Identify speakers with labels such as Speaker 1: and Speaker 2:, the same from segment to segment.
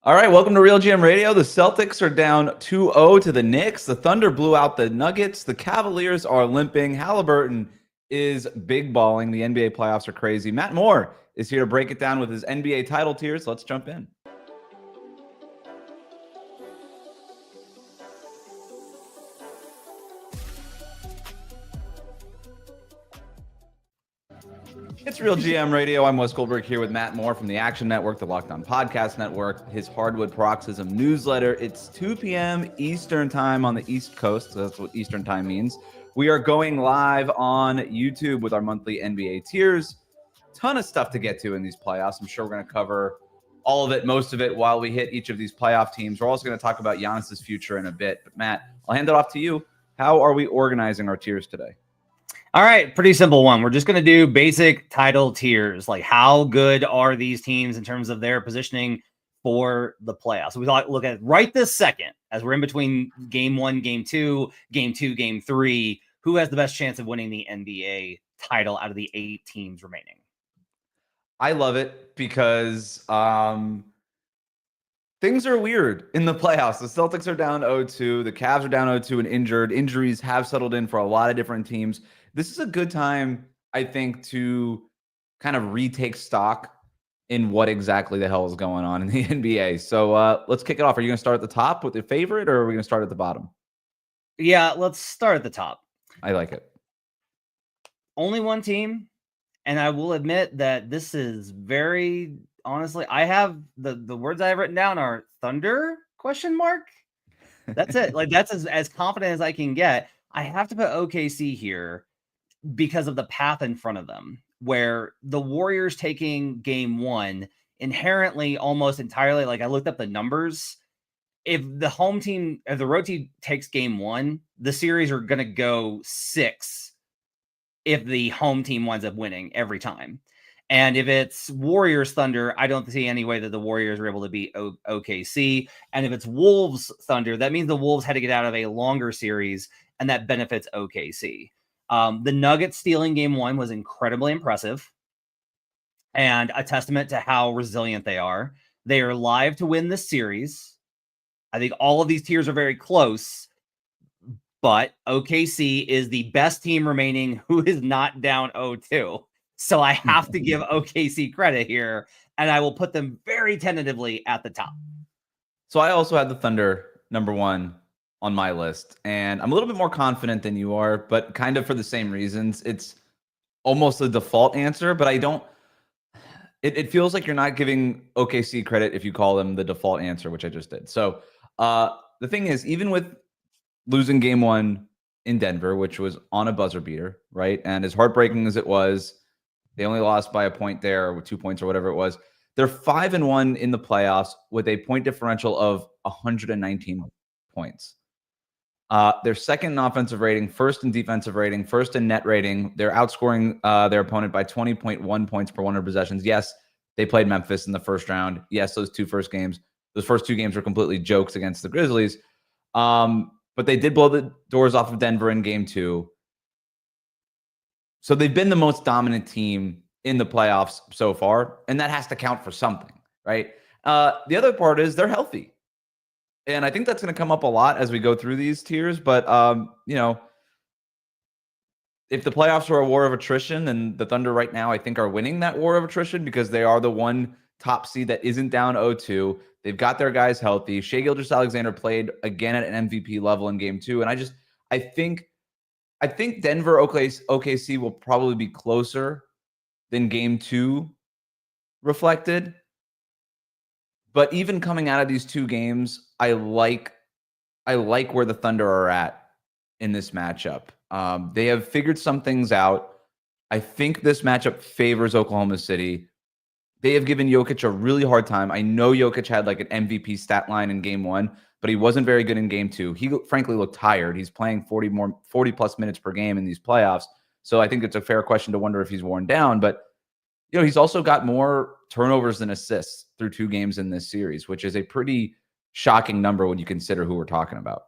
Speaker 1: All right, welcome to RealGM Radio. The Celtics are down 2-0 to the Knicks. The Thunder blew out the Nuggets. The Cavaliers are limping. Halliburton is big balling. The NBA playoffs are crazy. Matt Moore is here to break it down with his NBA title tiers. Let's jump in. It's RealGM Radio. I'm Wes Goldberg here with Matt Moore from the Action Network, the Locked On Podcast Network, his Hardwood Paroxysm newsletter. It's 2 p.m. Eastern time on the East Coast, so that's what Eastern time means. We are going live on YouTube with our monthly NBA tiers. Ton of stuff to get to in these playoffs. I'm sure we're going to cover all of it, most of it, while we hit each of these playoff teams. We're also going to talk about Giannis's future in a bit. But Matt, I'll hand it off to you. How are we organizing our tiers today?
Speaker 2: All right, pretty simple one. We're just going to do basic title tiers. Like, how good are these teams in terms of their positioning for the playoffs? So we look at right this second, as we're in between game 1, game 2, game 3, who has the best chance of winning the NBA title out of the 8 teams remaining?
Speaker 1: I love it because things are weird in the playoffs. The Celtics are down 0-2. The Cavs are down 0-2 and injured. Injuries have settled in for a lot of different teams. This is a good time, I think, to kind of retake stock in what exactly the hell is going on in the NBA. So let's kick it off. Are you going to start at the top with your favorite, or are we going to start at the bottom?
Speaker 2: Yeah, let's start at the top.
Speaker 1: I like it.
Speaker 2: Only one team, and I will admit that this is very, honestly, I have the words I have written down are Thunder ? That's it. Like, that's as confident as I can get. I have to put OKC here because of the path in front of them, where the Warriors taking game 1 inherently almost entirely, like, I looked up the numbers. If the road team takes game 1, the series are going to go 6 if the home team winds up winning every time. And if it's Warriors Thunder, I don't see any way that the Warriors are able to beat OKC. And if it's Wolves Thunder, that means the Wolves had to get out of a longer series, and that benefits OKC. The Nuggets stealing game 1 was incredibly impressive and a testament to how resilient they are. They are live to win this series. I think all of these tiers are very close, but OKC is the best team remaining who is not down 0-2. So I have to give OKC credit here, and I will put them very tentatively at the top.
Speaker 1: So I also had the Thunder number 1 on my list, and I'm a little bit more confident than you are, but kind of for the same reasons. It's almost a default answer, but I don't. It feels like you're not giving OKC credit if you call them the default answer, which I just did. So the thing is, even with losing game 1 in Denver, which was on a buzzer beater, right? And as heartbreaking as it was, they only lost by a point there, or 2 points or whatever it was. They're 5-1 in the playoffs with a point differential of 119 points. They're second in offensive rating, first in defensive rating, first in net rating. They're outscoring their opponent by 20.1 points per 100 possessions. Yes, they played Memphis in the first round. Yes, those first two games were completely jokes against the Grizzlies. But they did blow the doors off of Denver in game 2. So they've been the most dominant team in the playoffs so far, and that has to count for something, right? The other part is they're healthy. And I think that's going to come up a lot as we go through these tiers. But, if the playoffs are a war of attrition, then the Thunder right now, I think, are winning that war of attrition because they are the one top seed that isn't down 0-2. They've got their guys healthy. Shai Gilgeous-Alexander played again at an MVP level in game 2. And I think Denver OKC will probably be closer than game 2 reflected. But even coming out of these 2 games, I like where the Thunder are at in this matchup. They have figured some things out. I think this matchup favors Oklahoma City. They have given Jokic a really hard time. I know Jokic had like an MVP stat line in game 1, but he wasn't very good in game 2. He frankly looked tired. He's playing 40 plus minutes per game in these playoffs. So I think it's a fair question to wonder if he's worn down, but he's also got more turnovers than assists through 2 games in this series, which is a pretty shocking number when you consider who we're talking about.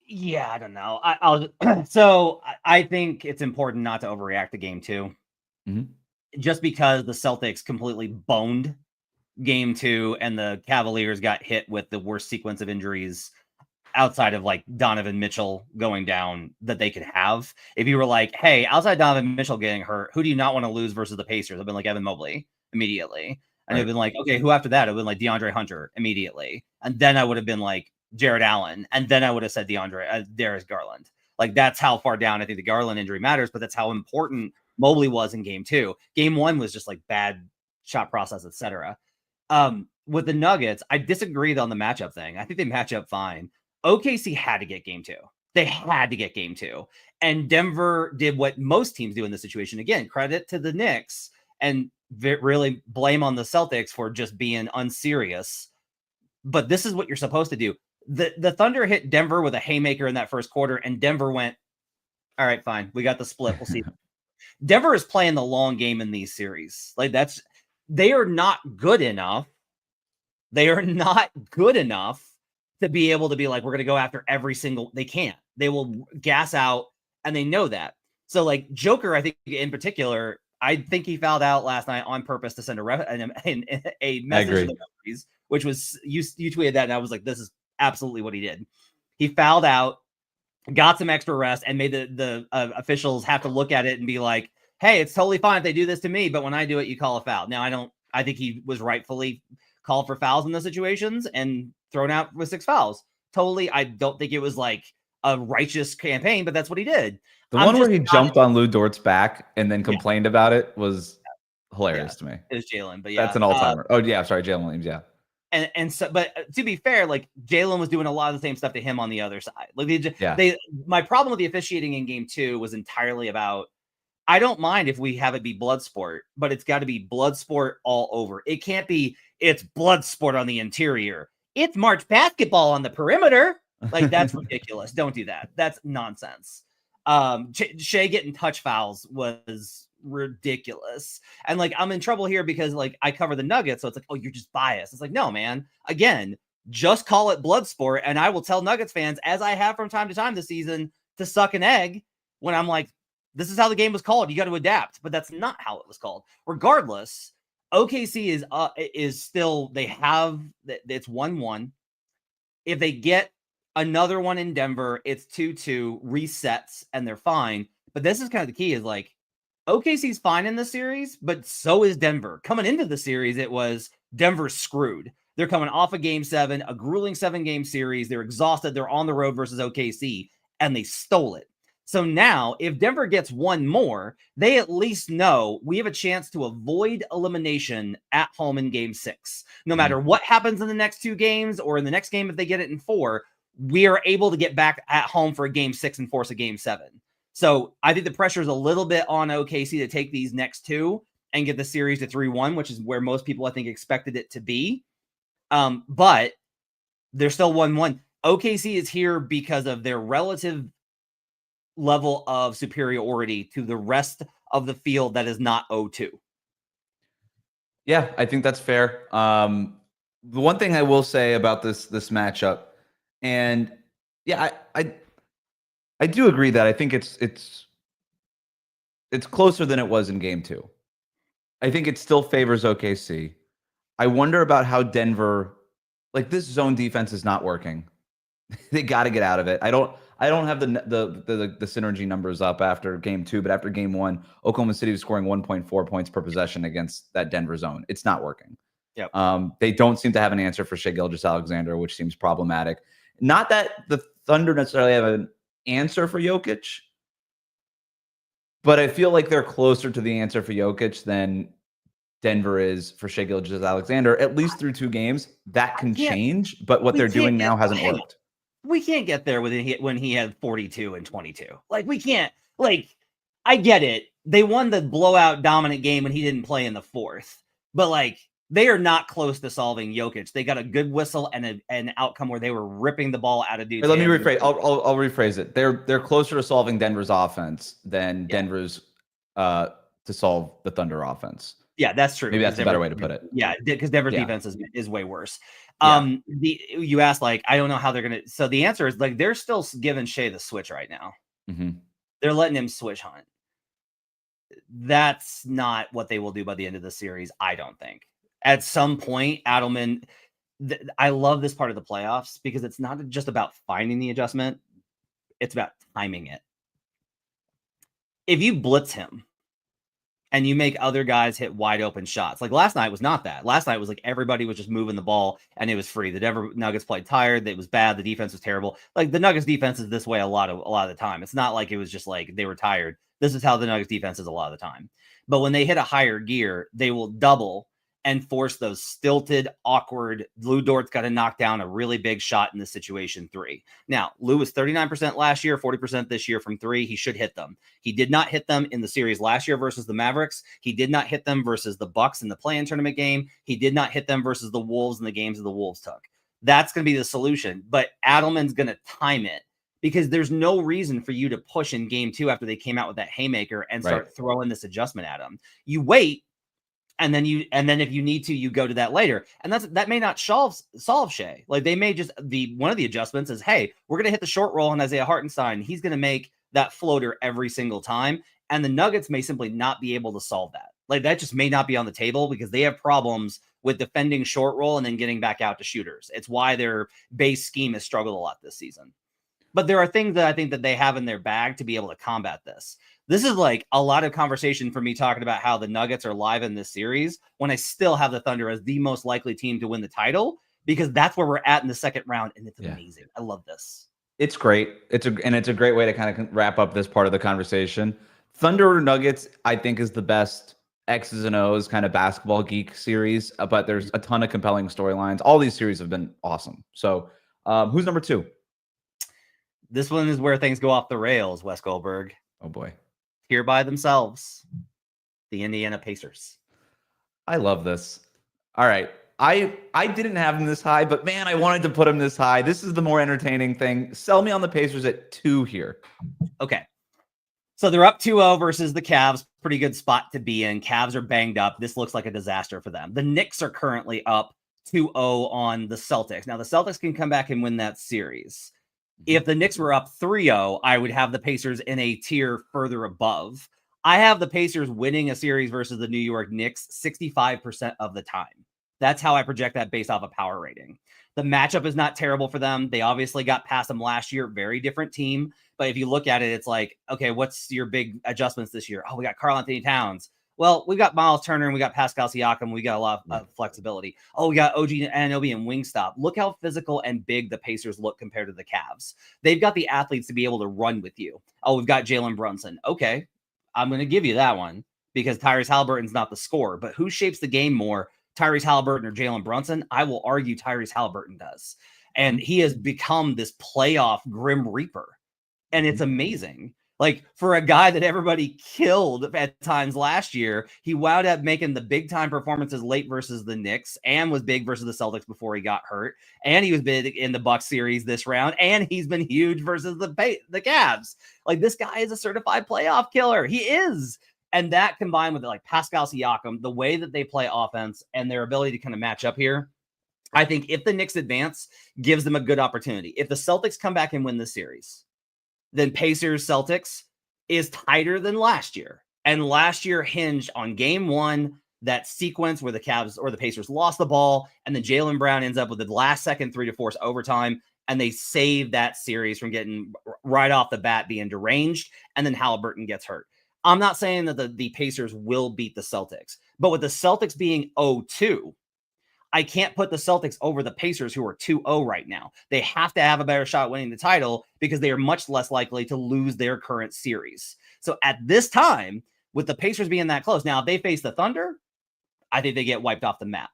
Speaker 2: Yeah, I don't know. So I think it's important not to overreact to game 2.
Speaker 1: Mm-hmm.
Speaker 2: Just because the Celtics completely boned game 2 and the Cavaliers got hit with the worst sequence of injuries outside of like Donovan Mitchell going down that they could have. If you were like, hey, outside Donovan Mitchell getting hurt, who do you not want to lose versus the Pacers? I've been like Evan Mobley immediately. And
Speaker 1: Right.
Speaker 2: I've been like, okay, who after that? I've been like DeAndre Hunter immediately. And then I would have been like Jared Allen. And then I would have said Darius Garland. Like that's how far down I think the Garland injury matters, but that's how important Mobley was in game 2. Game 1 was just like bad shot process, etc. With the Nuggets, I disagreed on the matchup thing. I think they match up fine. OKC had to get game 2. They had to get game 2. And Denver did what most teams do in this situation. Again, credit to the Knicks and really blame on the Celtics for just being unserious. But this is what you're supposed to do. The Thunder hit Denver with a haymaker in that first quarter, and Denver went, all right, fine. We got the split. We'll see. Denver is playing the long game in these series. Like they are not good enough. They are not good enough to be able to be like, we're going to go after every single, they can't. They will gas out, and they know that. So like Joker, I think in particular, I think he fouled out last night on purpose to send a message to the referees, which was, you tweeted that, and I was like, this is absolutely what he did. He fouled out, got some extra rest, and made the officials have to look at it and be like, hey, it's totally fine if they do this to me, but when I do it, you call a foul. Now, I think he was rightfully called for fouls in those situations and thrown out with 6 fouls. Totally. I don't think it was like a righteous campaign, but that's what he did.
Speaker 1: The one where he jumped on Lou Dort's back and then complained about it was hilarious to me.
Speaker 2: It was Jalen, but yeah.
Speaker 1: That's an all-timer. Sorry, Jalen Williams, yeah.
Speaker 2: And so, but to be fair, like Jalen was doing a lot of the same stuff to him on the other side. Like my problem with the officiating in game 2 was entirely about, I don't mind if we have it be blood sport, but it's got to be blood sport all over. It can't be, it's blood sport on the interior. It's March basketball on the perimeter. Like that's ridiculous. Don't do that. That's nonsense. Shea getting touch fouls was ridiculous. And like, I'm in trouble here because like I cover the Nuggets. So it's like, oh, you're just biased. It's like, no, man, again, just call it blood sport. And I will tell Nuggets fans, as I have from time to time this season, to suck an egg when I'm like, this is how the game was called. You got to adapt, but that's not how it was called. Regardless, OKC is still, it's 1-1. If they get another one in Denver, it's 2-2, resets, and they're fine. But this is kind of the key is like, OKC's fine in the series, but so is Denver. Coming into the series, it was Denver's screwed. They're coming off of game 7, a grueling 7-game series. They're exhausted. They're on the road versus OKC, and they stole it. So now, if Denver gets one more, they at least know we have a chance to avoid elimination at home in game 6. No matter what happens in the next 2 games or in the next game, if they get it in 4, we are able to get back at home for a game 6 and force a game 7. So I think the pressure is a little bit on OKC to take these next 2 and get the series to 3-1, which is where most people, I think, expected it to be. But they're still 1-1. OKC is here because of their relative level of superiority to the rest of the field that is not 0-2.
Speaker 1: Yeah, I think that's fair. The one thing I will say about this matchup, and yeah, I do agree that I think it's closer than it was in game 2. I think it still favors OKC. I wonder about how Denver, like this zone defense is not working. They got to get out of it. I don't have the synergy numbers up after game 2, but after game 1, Oklahoma City was scoring 1.4 points per possession against that Denver zone. It's not working.
Speaker 2: Yep.
Speaker 1: They don't seem to have an answer for Shai Gilgeous-Alexander, which seems problematic. Not that the Thunder necessarily have an answer for Jokic, but I feel like they're closer to the answer for Jokic than Denver is for Shai Gilgeous-Alexander, at least through 2 games. That can change, but what they're doing now hasn't worked.
Speaker 2: We can't get there when he had 42 and 22. Like we can't. Like I get it. They won the blowout dominant game when he didn't play in the 4th, but like they are not close to solving Jokic. They got a good whistle and an outcome where they were ripping the ball out of dudes.
Speaker 1: Let me rephrase. I'll rephrase it. They're closer to solving Denver's offense than Denver's to solve the Thunder offense.
Speaker 2: Yeah, that's true.
Speaker 1: Maybe that's a better way to put it.
Speaker 2: Yeah, because Denver's defense is way worse. You asked like, I don't know how they're gonna. So the answer is like they're still giving Shai the switch right now.
Speaker 1: Mm-hmm.
Speaker 2: They're letting him switch hunt. That's not what they will do by the end of the series. I don't think. At some point, Adelman, I love this part of the playoffs because it's not just about finding the adjustment, it's about timing it. If you blitz him and you make other guys hit wide open shots, like last night was not that. Last night was like everybody was just moving the ball and it was free. The Denver Nuggets played tired. It was bad. The defense was terrible. Like the Nuggets defense is this way a lot of the time. It's not like it was just like they were tired. This is how the Nuggets defense is a lot of the time. But when they hit a higher gear, they will double and force those stilted, awkward. Lou Dort's got to knock down a really big shot in this situation 3. Now, Lou was 39% last year, 40% this year from 3. He should hit them. He did not hit them in the series last year versus the Mavericks. He did not hit them versus the Bucks in the play-in tournament game. He did not hit them versus the Wolves in the games that the Wolves took. That's going to be the solution. But Adelman's going to time it because there's no reason for you to push in game 2 after they came out with that haymaker and start throwing this adjustment at him. You wait. And then if you need to, you go to that later. And that may not solve Shea. Like they may just one of the adjustments is, hey, we're going to hit the short roll on Isaiah Hartenstein. He's going to make that floater every single time. And the Nuggets may simply not be able to solve that. Like that just may not be on the table because they have problems with defending short roll and then getting back out to shooters. It's why their base scheme has struggled a lot this season. But there are things that I think that they have in their bag to be able to combat this. This is like a lot of conversation for me talking about how the Nuggets are live in this series when I still have the Thunder as the most likely team to win the title because that's where we're at in the second round. And it's amazing. I love this.
Speaker 1: It's great. It's a great way to kind of wrap up this part of the conversation. Thunder Nuggets, I think, is the best X's and O's kind of basketball geek series, but there's a ton of compelling storylines. All these series have been awesome. So who's number 2?
Speaker 2: This one is where things go off the rails, Wes Goldberg.
Speaker 1: Oh, boy.
Speaker 2: Here by themselves, the Indiana Pacers.
Speaker 1: I love this. All right. I didn't have him this high, but man, I wanted to put him this high. This is the more entertaining thing. Sell me on the Pacers at 2 here.
Speaker 2: Okay. So they're up 2-0 versus the Cavs. Pretty good spot to be in. Cavs are banged up. This looks like a disaster for them. The Knicks are currently up 2-0 on the Celtics. Now, the Celtics can come back and win that series. If the Knicks were up 3-0, I would have the Pacers in a tier further above. I have the Pacers winning a series versus the New York Knicks 65% of the time. That's how I project that based off a power rating. The matchup is not terrible for them. They obviously got past them last year. Very different team. But if you look at it, it's like, okay, what's your big adjustments this year? Oh, we got Karl-Anthony Towns. Well, we got Miles Turner and we got Pascal Siakam. We got a lot of flexibility. Oh, we got OG Anunoby and Wingstop. Look how physical and big the Pacers look compared to the Cavs. They've got the athletes to be able to run with you. Oh, we've got Jalen Brunson. Okay, I'm going to give you that one because Tyrese Halliburton's not the scorer. But who shapes the game more, Tyrese Halliburton or Jalen Brunson? I will argue Tyrese Halliburton does. And he has become this playoff Grim Reaper. And it's amazing. Like for a guy that everybody killed at times last year, he wound up making the big time performances late versus the Knicks and was big versus the Celtics before he got hurt. And he was big in the Bucks series this round. And he's been huge versus the Cavs. Like this guy is a certified playoff killer. He is. And that combined with like Pascal Siakam, the way that they play offense and their ability to kind of match up here, I think if the Knicks advance, gives them a good opportunity. If the Celtics come back and win this series, then Pacers Celtics is tighter than last year. And last year hinged on game 1, that sequence where the Cavs or the Pacers lost the ball. And then Jaylen Brown ends up with the last second 3 to force overtime. And they save that series from getting right off the bat being deranged. And then Halliburton gets hurt. I'm not saying that the Pacers will beat the Celtics, but with the Celtics being 0-2, I can't put the Celtics over the Pacers, who are 2-0 right now. They have to have a better shot winning the title because they are much less likely to lose their current series. So at this time, with the Pacers being that close, now if they face the Thunder, I think they get wiped off the map.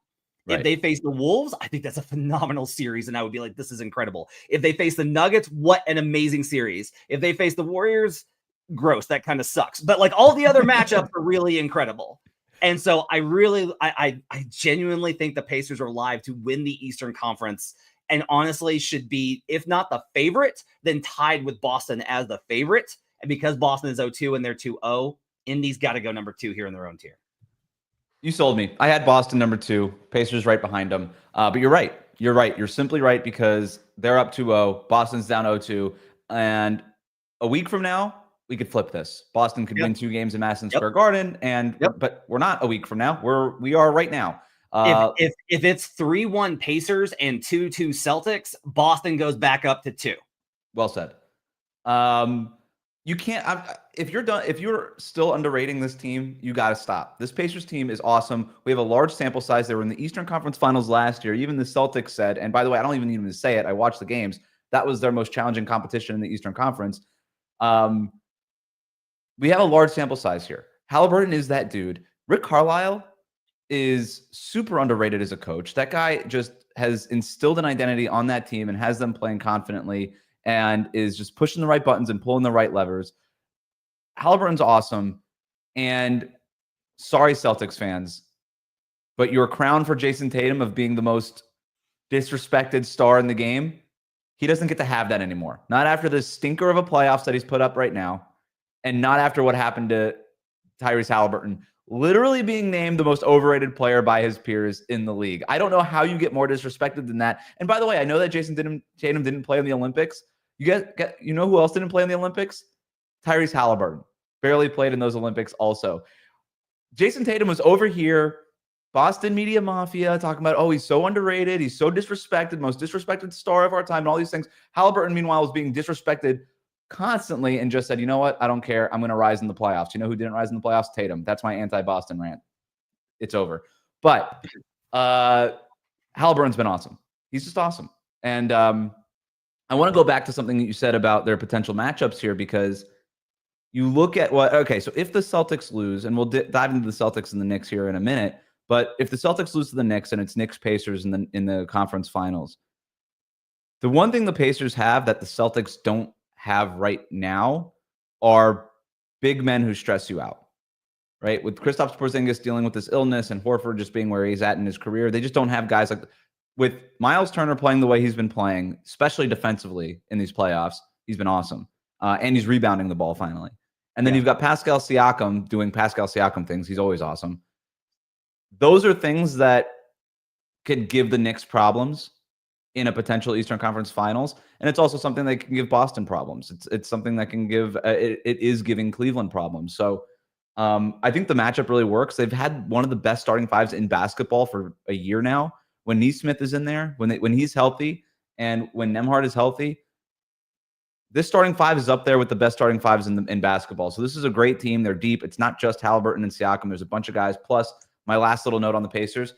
Speaker 2: Right. If they face the Wolves, I think that's a phenomenal series, and I would be like, this is incredible. If they face the Nuggets, what an amazing series. If they face the Warriors, gross, that kind of sucks. But like all the other matchups are really incredible. And so I genuinely think the Pacers are live to win the Eastern Conference and honestly should be, if not the favorite, then tied with Boston as the favorite. And because Boston is 0-2 and they're 2-0, Indy's got to go number 2 here in their own tier.
Speaker 1: You sold me. I had Boston number 2, Pacers right behind them. But you're right. You're right. You're simply right because they're up 2-0. Boston's down 0-2. And a week from now, we could flip this. Boston could win 2 games in Madison Square Garden, but we're not a week from now. We are right now.
Speaker 2: If it's 3-1 Pacers and 2-2 Celtics, Boston goes back up to 2.
Speaker 1: Well said. You can't. If you're still underrating this team, you got to stop. This Pacers team is awesome. We have a large sample size. They were in the Eastern Conference Finals last year. Even the Celtics said, and by the way, I don't even need them to say it. I watched the games. That was their most challenging competition in the Eastern Conference. We have a large sample size here. Halliburton is that dude. Rick Carlisle is super underrated as a coach. That guy just has instilled an identity on that team and has them playing confidently and is just pushing the right buttons and pulling the right levers. Halliburton's awesome. And sorry, Celtics fans, but your crown for Jason Tatum of being the most disrespected star in the game, he doesn't get to have that anymore. Not after the stinker of a playoffs that he's put up right now, and not after what happened to Tyrese Halliburton, literally being named the most overrated player by his peers in the league. I don't know how you get more disrespected than that. And by the way, I know that Jason Tatum didn't play in the Olympics. You know who else didn't play in the Olympics? Tyrese Halliburton. Barely played in those Olympics also. Jason Tatum was over here, Boston media mafia, talking about, oh, he's so underrated. He's so disrespected, most disrespected star of our time, and all these things. Halliburton, meanwhile, was being disrespected constantly and just said, you know what? I don't care. I'm going to rise in the playoffs. You know who didn't rise in the playoffs? Tatum. That's my anti-Boston rant. It's over. But Halliburton's been awesome. He's just awesome. And I want to go back to something that you said about their potential matchups here, because you look at so if the Celtics lose, and we'll dive into the Celtics and the Knicks here in a minute, but if the Celtics lose to the Knicks and it's Knicks Pacers in the conference finals, the one thing the Pacers have that the Celtics don't have right now are big men who stress you out, right? With Kristaps Porzingis dealing with this illness and Horford just being where he's at in his career, they just don't have guys like. With Miles Turner playing the way he's been playing, especially defensively in these playoffs, he's been awesome. And he's rebounding the ball finally. And then you've got Pascal Siakam doing Pascal Siakam things. He's always awesome. Those are things that could give the Knicks problems in a potential Eastern Conference Finals. And it's also something that can give Boston problems. It's something that can give it is giving Cleveland problems. So I think the matchup really works. They've had one of the best starting fives in basketball for a year now. When Nesmith is in there, when he's healthy, and when Nembhard is healthy, this starting five is up there with the best starting fives in basketball. So this is a great team. They're deep. It's not just Halliburton and Siakam. There's a bunch of guys. Plus, my last little note on the Pacers,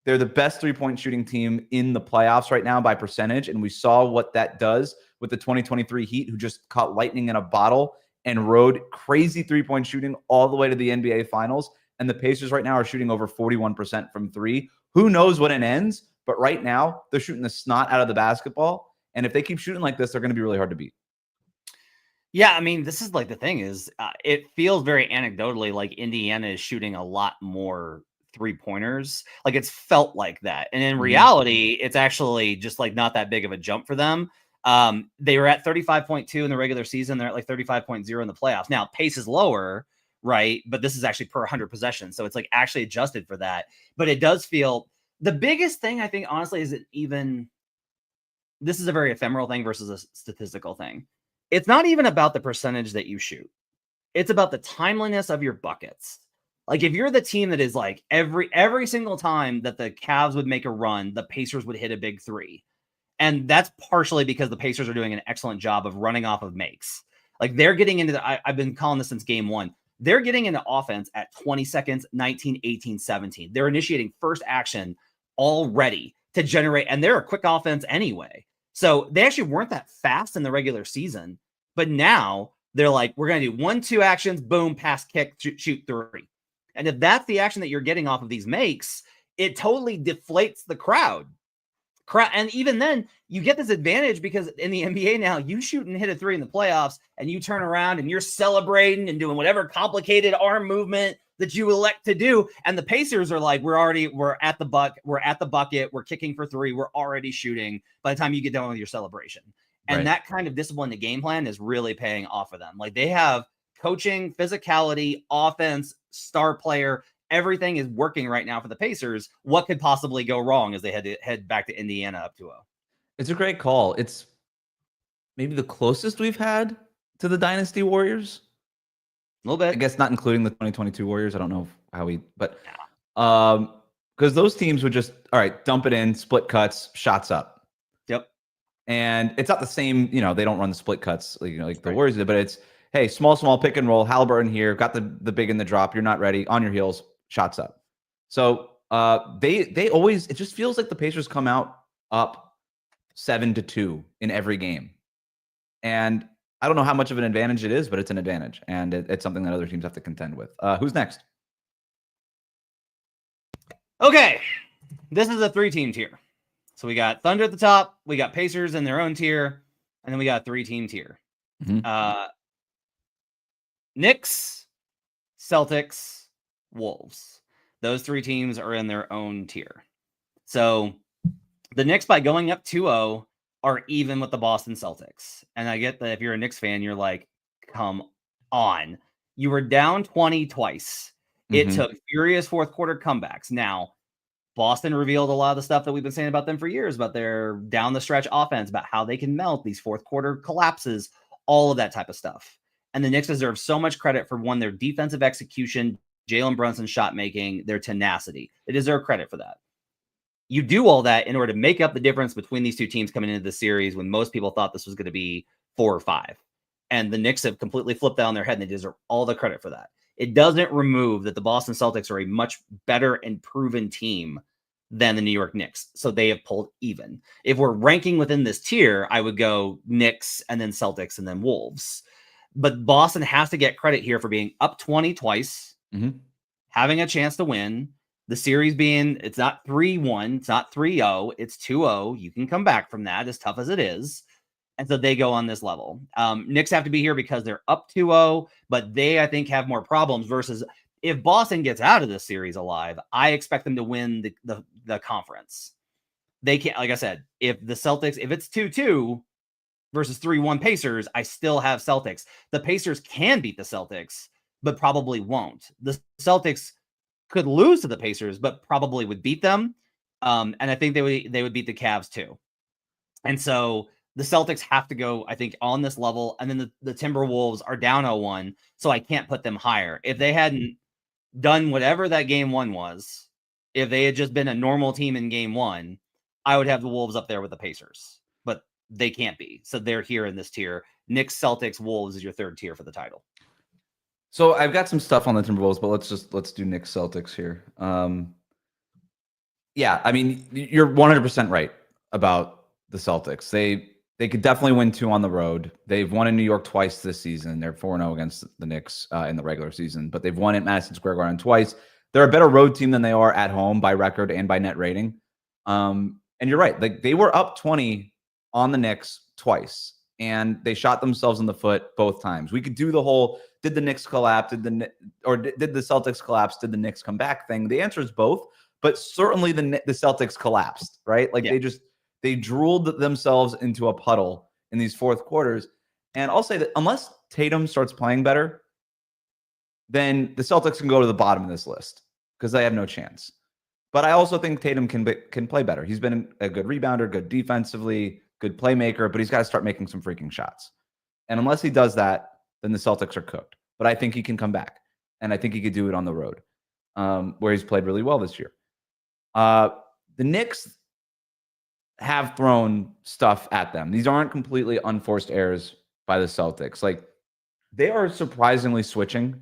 Speaker 1: they're the best three-point shooting team in the playoffs right now by percentage, and we saw what that does with the 2023 Heat, who just caught lightning in a bottle and rode crazy three-point shooting all the way to the NBA Finals. And the Pacers right now are shooting over 41% from three. Who knows when it ends? But right now, they're shooting the snot out of the basketball. And if they keep shooting like this, they're going to be really hard to beat.
Speaker 2: Yeah, I mean, this is like the thing is, it feels very anecdotally like Indiana is shooting a lot more three-pointers. Like it's felt like that. And in reality, it's actually just like not that big of a jump for them. They were at 35.2 in the regular season. They're at like 35.0 in the playoffs. Now, pace is lower, right? But this is actually per 100 possessions. So it's like actually adjusted for that. But it does feel the biggest thing, I think, honestly, is this is a very ephemeral thing versus a statistical thing. It's not even about the percentage that you shoot. It's about the timeliness of your buckets. Like if you're the team that is like every single time that the Cavs would make a run, the Pacers would hit a big three. And that's partially because the Pacers are doing an excellent job of running off of makes. Like they're getting into I've been calling this since game one. They're getting into offense at 20 seconds, 19, 18, 17. They're initiating first action already to generate, and they're a quick offense anyway. So they actually weren't that fast in the regular season, but now they're like, we're going to do 1-2 actions, boom, pass, kick, shoot three. And if that's the action that you're getting off of these makes, it totally deflates the crowd. And even then, you get this advantage because in the NBA now, you shoot and hit a three in the playoffs, and you turn around and you're celebrating and doing whatever complicated arm movement that you elect to do. And the Pacers are like, we're at the bucket, we're kicking for three, we're already shooting by the time you get done with your celebration. And that kind of discipline, the game plan is really paying off for them. Like they have coaching, physicality, offense, star player. Everything is working right now for the Pacers. What could possibly go wrong as they head back to Indiana up 2-0?
Speaker 1: It's a great call. It's maybe the closest we've had to the Dynasty Warriors.
Speaker 2: A little bit.
Speaker 1: I guess not including the 2022 Warriors. I don't know how but Because those teams would just, all right, dump it in, split cuts, shots up.
Speaker 2: Yep.
Speaker 1: And it's not the same, they don't run the split cuts like the
Speaker 2: Right.
Speaker 1: Warriors did, but it's, hey, small pick and roll, Halliburton here, got the big in the drop, you're not ready, on your heels, shots up. So they always, it just feels like the Pacers come out up 7-2 in every game. And I don't know how much of an advantage it is, but it's an advantage. And it's something that other teams have to contend with. Who's next?
Speaker 2: Okay. This is a 3-team tier. So we got Thunder at the top. We got Pacers in their own tier. And then we got a 3-team tier.
Speaker 1: Mm-hmm.
Speaker 2: Knicks, Celtics, Wolves. Those 3 teams are in their own tier. So the Knicks, by going up 2-0, are even with the Boston Celtics. And I get that if you're a Knicks fan, you're like, come on. You were down 20 twice. It took furious fourth quarter comebacks. Now, Boston revealed a lot of the stuff that we've been saying about them for years, about their down the stretch offense, about how they can melt these fourth quarter collapses, all of that type of stuff. And the Knicks deserve so much credit for, one, their defensive execution, Jalen Brunson's shot making, their tenacity. They deserve credit for that. You do all that in order to make up the difference between these two teams coming into the series when most people thought this was going to be 4 or 5. And the Knicks have completely flipped that on their head, and they deserve all the credit for that. It doesn't remove that the Boston Celtics are a much better and proven team than the New York Knicks. So they have pulled even. If we're ranking within this tier, I would go Knicks and then Celtics and then Wolves. But Boston has to get credit here for being up 20 twice, having a chance to win. The series being, it's not 3-1, it's not 3-0, it's 2-0. You can come back from that, as tough as it is. And so they go on this level. Knicks have to be here because they're up 2-0, but they, I think, have more problems versus if Boston gets out of this series alive, I expect them to win the conference. They can't, like I said, if the Celtics, if it's 2-2 versus 3-1 Pacers, I still have Celtics. The Pacers can beat the Celtics, but probably won't. The Celtics could lose to the Pacers, but probably would beat them. And I think they would beat the Cavs too. And so the Celtics have to go, I think, on this level. And then the Timberwolves are down 0-1, so I can't put them higher. If they hadn't done whatever that game 1 was, if they had just been a normal team in game 1, I would have the Wolves up there with the Pacers. But they can't be. So they're here in this tier. Knicks, Celtics, Wolves is your 3rd tier for the title.
Speaker 1: So I've got some stuff on the Timberwolves, but let's do Knicks Celtics here. Yeah, I mean, you're 100% right about the Celtics. They could definitely win 2 on the road. They've won in New York twice this season. They're 4-0 against the Knicks in the regular season, but they've won at Madison Square Garden twice. They're a better road team than they are at home by record and by net rating. And you're right. Like, they were up 20 on the Knicks twice, and they shot themselves in the foot both times. We could do the whole, did the Knicks collapse? Did the Celtics collapse? Did the Knicks come back thing? The answer is both, but certainly the Celtics collapsed, right? Like, they drooled themselves into a puddle in these fourth quarters. And I'll say that unless Tatum starts playing better, then the Celtics can go to the bottom of this list because they have no chance. But I also think Tatum can play better. He's been a good rebounder, good defensively, good playmaker, but he's got to start making some freaking shots. And unless he does that, then the Celtics are cooked. But I think he can come back, and I think he could do it on the road, where he's played really well this year. The Knicks have thrown stuff at them. These aren't completely unforced errors by the Celtics. Like, they are surprisingly switching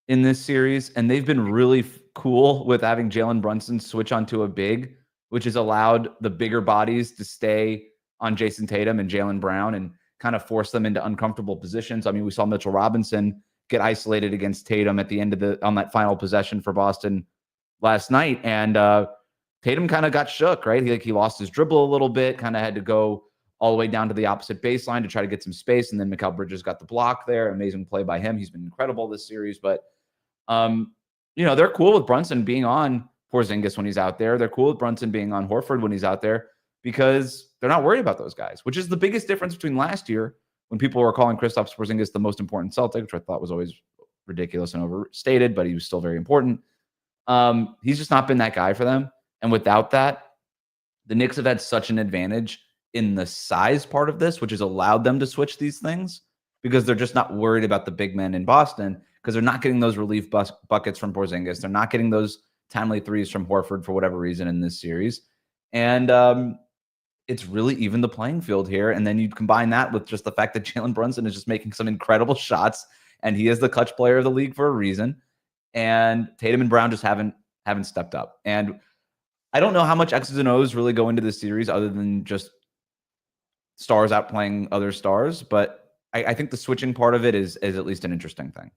Speaker 1: in this series, and they've been really cool with having Jalen Brunson switch onto a big, which has allowed the bigger bodies to stay on Jason Tatum and Jaylen Brown and kind of force them into uncomfortable positions. I mean, we saw Mitchell Robinson get isolated against Tatum at the end of on that final possession for Boston last night, and Tatum kind of got shook, right? He lost his dribble a little bit, kind of had to go all the way down to the opposite baseline to try to get some space, and then Mikal Bridges got the block there. Amazing play by him. He's been incredible this series, but they're cool with Brunson being on Porzingis when he's out there. They're cool with Brunson being on Horford when he's out there because they're not worried about those guys, which is the biggest difference between last year when people were calling Kristaps Porzingis the most important Celtic, which I thought was always ridiculous and overstated, but he was still very important. He's just not been that guy for them. And without that, the Knicks have had such an advantage in the size part of this, which has allowed them to switch these things because they're just not worried about the big men in Boston because they're not getting those relief buckets from Porzingis. They're not getting those timely threes from Horford for whatever reason in this series. And it's really even the playing field here. And then you combine that with just the fact that Jalen Brunson is just making some incredible shots, and he is the clutch player of the league for a reason. And Tatum and Brown just haven't stepped up. And I don't know how much X's and O's really go into this series other than just stars outplaying other stars. But I think the switching part of it is at least an interesting thing.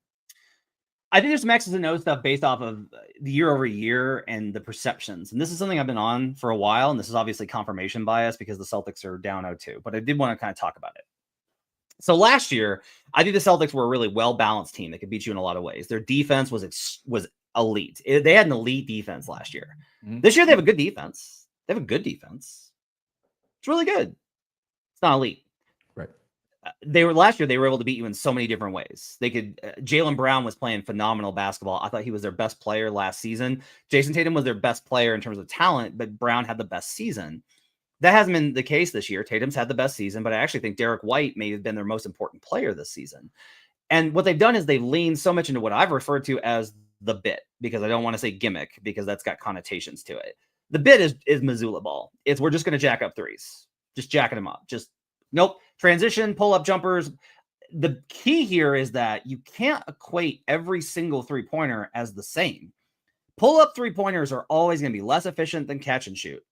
Speaker 2: I think there's some X's and O's stuff based off of the year over year and the perceptions. And this is something I've been on for a while. And this is obviously confirmation bias because the Celtics are down 0-2. But I did want to kind of talk about it. So last year, I think the Celtics were a really well-balanced team that could beat you in a lot of ways. Their defense was elite. They had an elite defense last year. Mm-hmm. This year, they have a good defense. They have a good defense. It's really good. It's not elite.
Speaker 1: Right.
Speaker 2: Last year, they were able to beat you in so many different ways. They could. Jaylen Brown was playing phenomenal basketball. I thought he was their best player last season. Jason Tatum was their best player in terms of talent, but Brown had the best season. That hasn't been the case this year. Tatum's had the best season, but I actually think Derek White may have been their most important player this season. And what they've done is they've leaned so much into what I've referred to as the bit, because I don't want to say gimmick because that's got connotations to it. The bit is Missoula ball. We're just going to jack up threes, just jacking them up. Just nope. Transition, pull up jumpers. The key here is that you can't equate every single 3-pointer as the same. Pull up 3-pointers are always going to be less efficient than catch and shoot.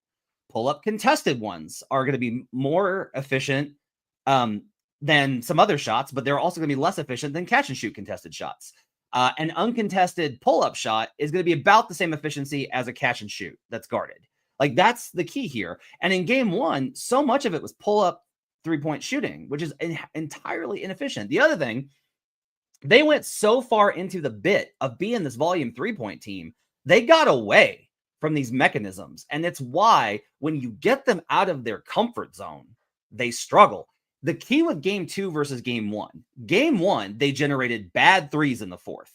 Speaker 2: Pull-up contested ones are going to be more efficient than some other shots, but they're also going to be less efficient than catch-and-shoot contested shots. An uncontested pull-up shot is going to be about the same efficiency as a catch-and-shoot that's guarded. Like, that's the key here. And in game one, so much of it was pull-up three-point shooting, which is entirely inefficient. The other thing, they went so far into the bit of being this volume three-point team, they got away from these mechanisms. And it's why when you get them out of their comfort zone, they struggle. The key with game 2 versus game 1, they generated bad threes in the fourth.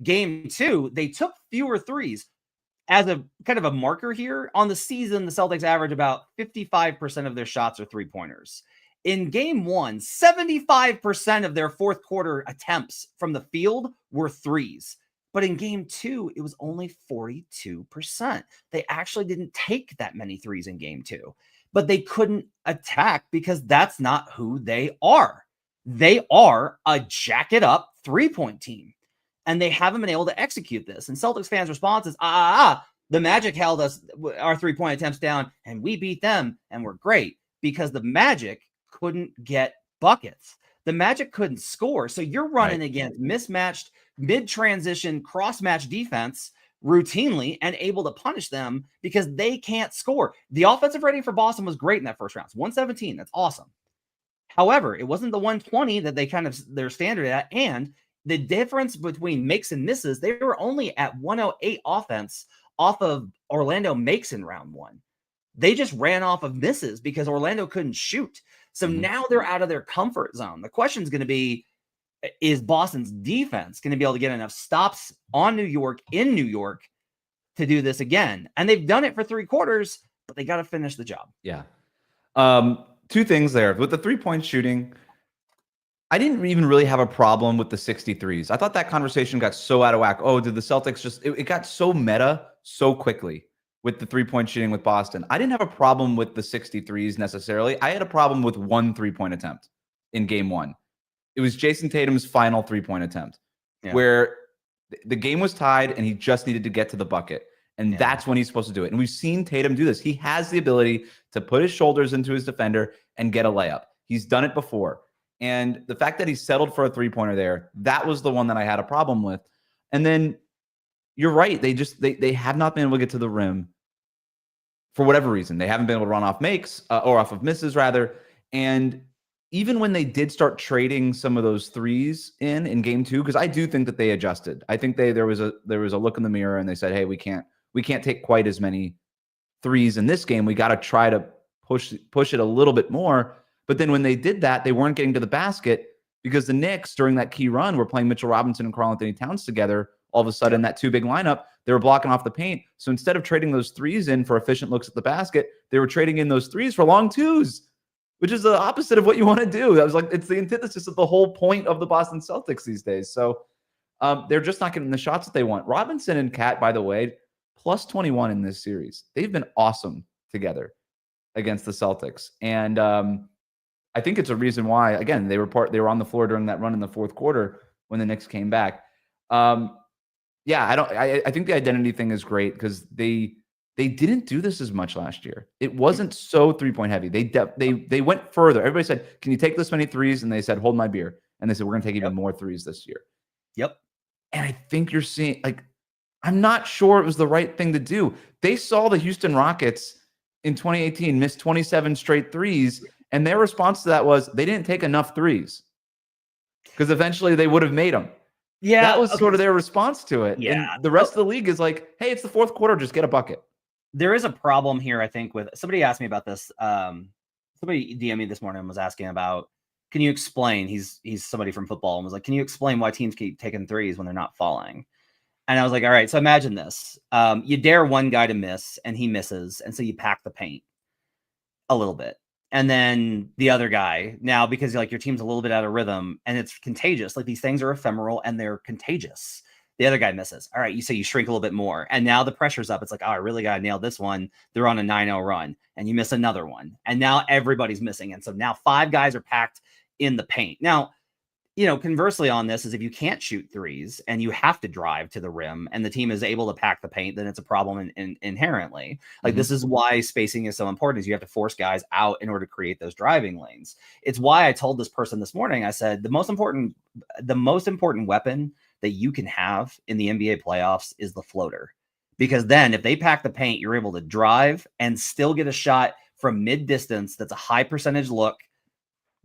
Speaker 2: Game 2, they took fewer threes. As a kind of a marker here on the season, the Celtics average about 55% of their shots are 3-pointers. In game 1, 75% of their fourth quarter attempts from the field were threes. But in game 2, it was only 42%. They actually didn't take that many threes in game 2, but they couldn't attack because that's not who they are. They are a jack it up 3-point team, and they haven't been able to execute this. And Celtics fans' response is, the Magic held our 3-point attempts down and we beat them and we're great, because the Magic couldn't get buckets. The Magic couldn't score. So you're running against mismatched mid-transition cross-match defense routinely and able to punish them because they can't score. The offensive rating for Boston was great in that first round. It's 117. That's awesome. However, it wasn't the 120 that they kind of their standard at. And the difference between makes and misses, they were only at 108 offense off of Orlando makes in round 1. They just ran off of misses because Orlando couldn't shoot. So now they're out of their comfort zone. The question is going to be, is Boston's defense going to be able to get enough stops on New York in New York to do this again? And they've done it for 3 quarters, but they got to finish the job.
Speaker 1: Yeah. 2 things there. With the 3-point shooting, I didn't even really have a problem with the 63s. I thought that conversation got so out of whack. Oh, did the Celtics just... It got so meta so quickly with the 3-point shooting with Boston. I didn't have a problem with the 63s necessarily. I had a problem with 1 3-point attempt in game 1. It was Jason Tatum's final 3-point attempt, where the game was tied and he just needed to get to the bucket. And that's when he's supposed to do it. And we've seen Tatum do this. He has the ability to put his shoulders into his defender and get a layup. He's done it before. And the fact that he settled for a 3-pointer there, that was the one that I had a problem with. And then you're right. They have not been able to get to the rim for whatever reason. They haven't been able to run off makes or off of misses rather. And even when they did start trading some of those threes in game 2, because I do think that they adjusted. I think there was a look in the mirror and they said, hey, we can't take quite as many threes in this game. We got to try to push it a little bit more. But then when they did that, they weren't getting to the basket because the Knicks during that key run were playing Mitchell Robinson and Karl-Anthony Towns together. All of a sudden, that 2 big lineup, they were blocking off the paint. So instead of trading those threes in for efficient looks at the basket, they were trading in those threes for long twos, which is the opposite of what you want to do. That was like, it's the antithesis of the whole point of the Boston Celtics these days. So they're just not getting the shots that they want. Robinson and Cat, by the way, plus 21 in this series. They've been awesome together against the Celtics. And I think it's a reason why, again, they were on the floor during that run in the fourth quarter when the Knicks came back. I think the identity thing is great because they didn't do this as much last year. It wasn't so 3-point heavy. They went further. Everybody said, "Can you take this many threes?" And they said, "Hold my beer." And they said, "We're going to take even more threes this year."
Speaker 2: Yep.
Speaker 1: And I think you're seeing, like, I'm not sure it was the right thing to do. They saw the Houston Rockets in 2018 miss 27 straight threes, and their response to that was they didn't take enough threes because eventually they would have made them.
Speaker 2: Yeah,
Speaker 1: that was sort of their response to it.
Speaker 2: Yeah.
Speaker 1: And the rest of the league is like, hey, it's the fourth quarter, just get a bucket.
Speaker 2: There is a problem here, I think, with somebody asked me about this. Somebody DM'd me this morning and was asking about, can you explain? He's somebody from football and was like, can you explain why teams keep taking threes when they're not falling? And I was like, all right, so imagine this. You dare one guy to miss and he misses. And so you pack the paint a little bit. And then the other guy, now because like your team's a little bit out of rhythm and it's contagious, like these things are ephemeral and they're contagious. The other guy misses. All right, you say you shrink a little bit more. And now the pressure's up. It's like, oh, I really got to nail this one. They're on a 9-0 run and you miss another one. And now everybody's missing. And so now 5 guys are packed in the paint. Now, conversely on this is if you can't shoot threes and you have to drive to the rim and the team is able to pack the paint, then it's a problem inherently. Like this is why spacing is so important, is you have to force guys out in order to create those driving lanes. It's why I told this person this morning, I said, the most important weapon that you can have in the NBA playoffs is the floater. Because then if they pack the paint, you're able to drive and still get a shot from mid distance. That's a high percentage look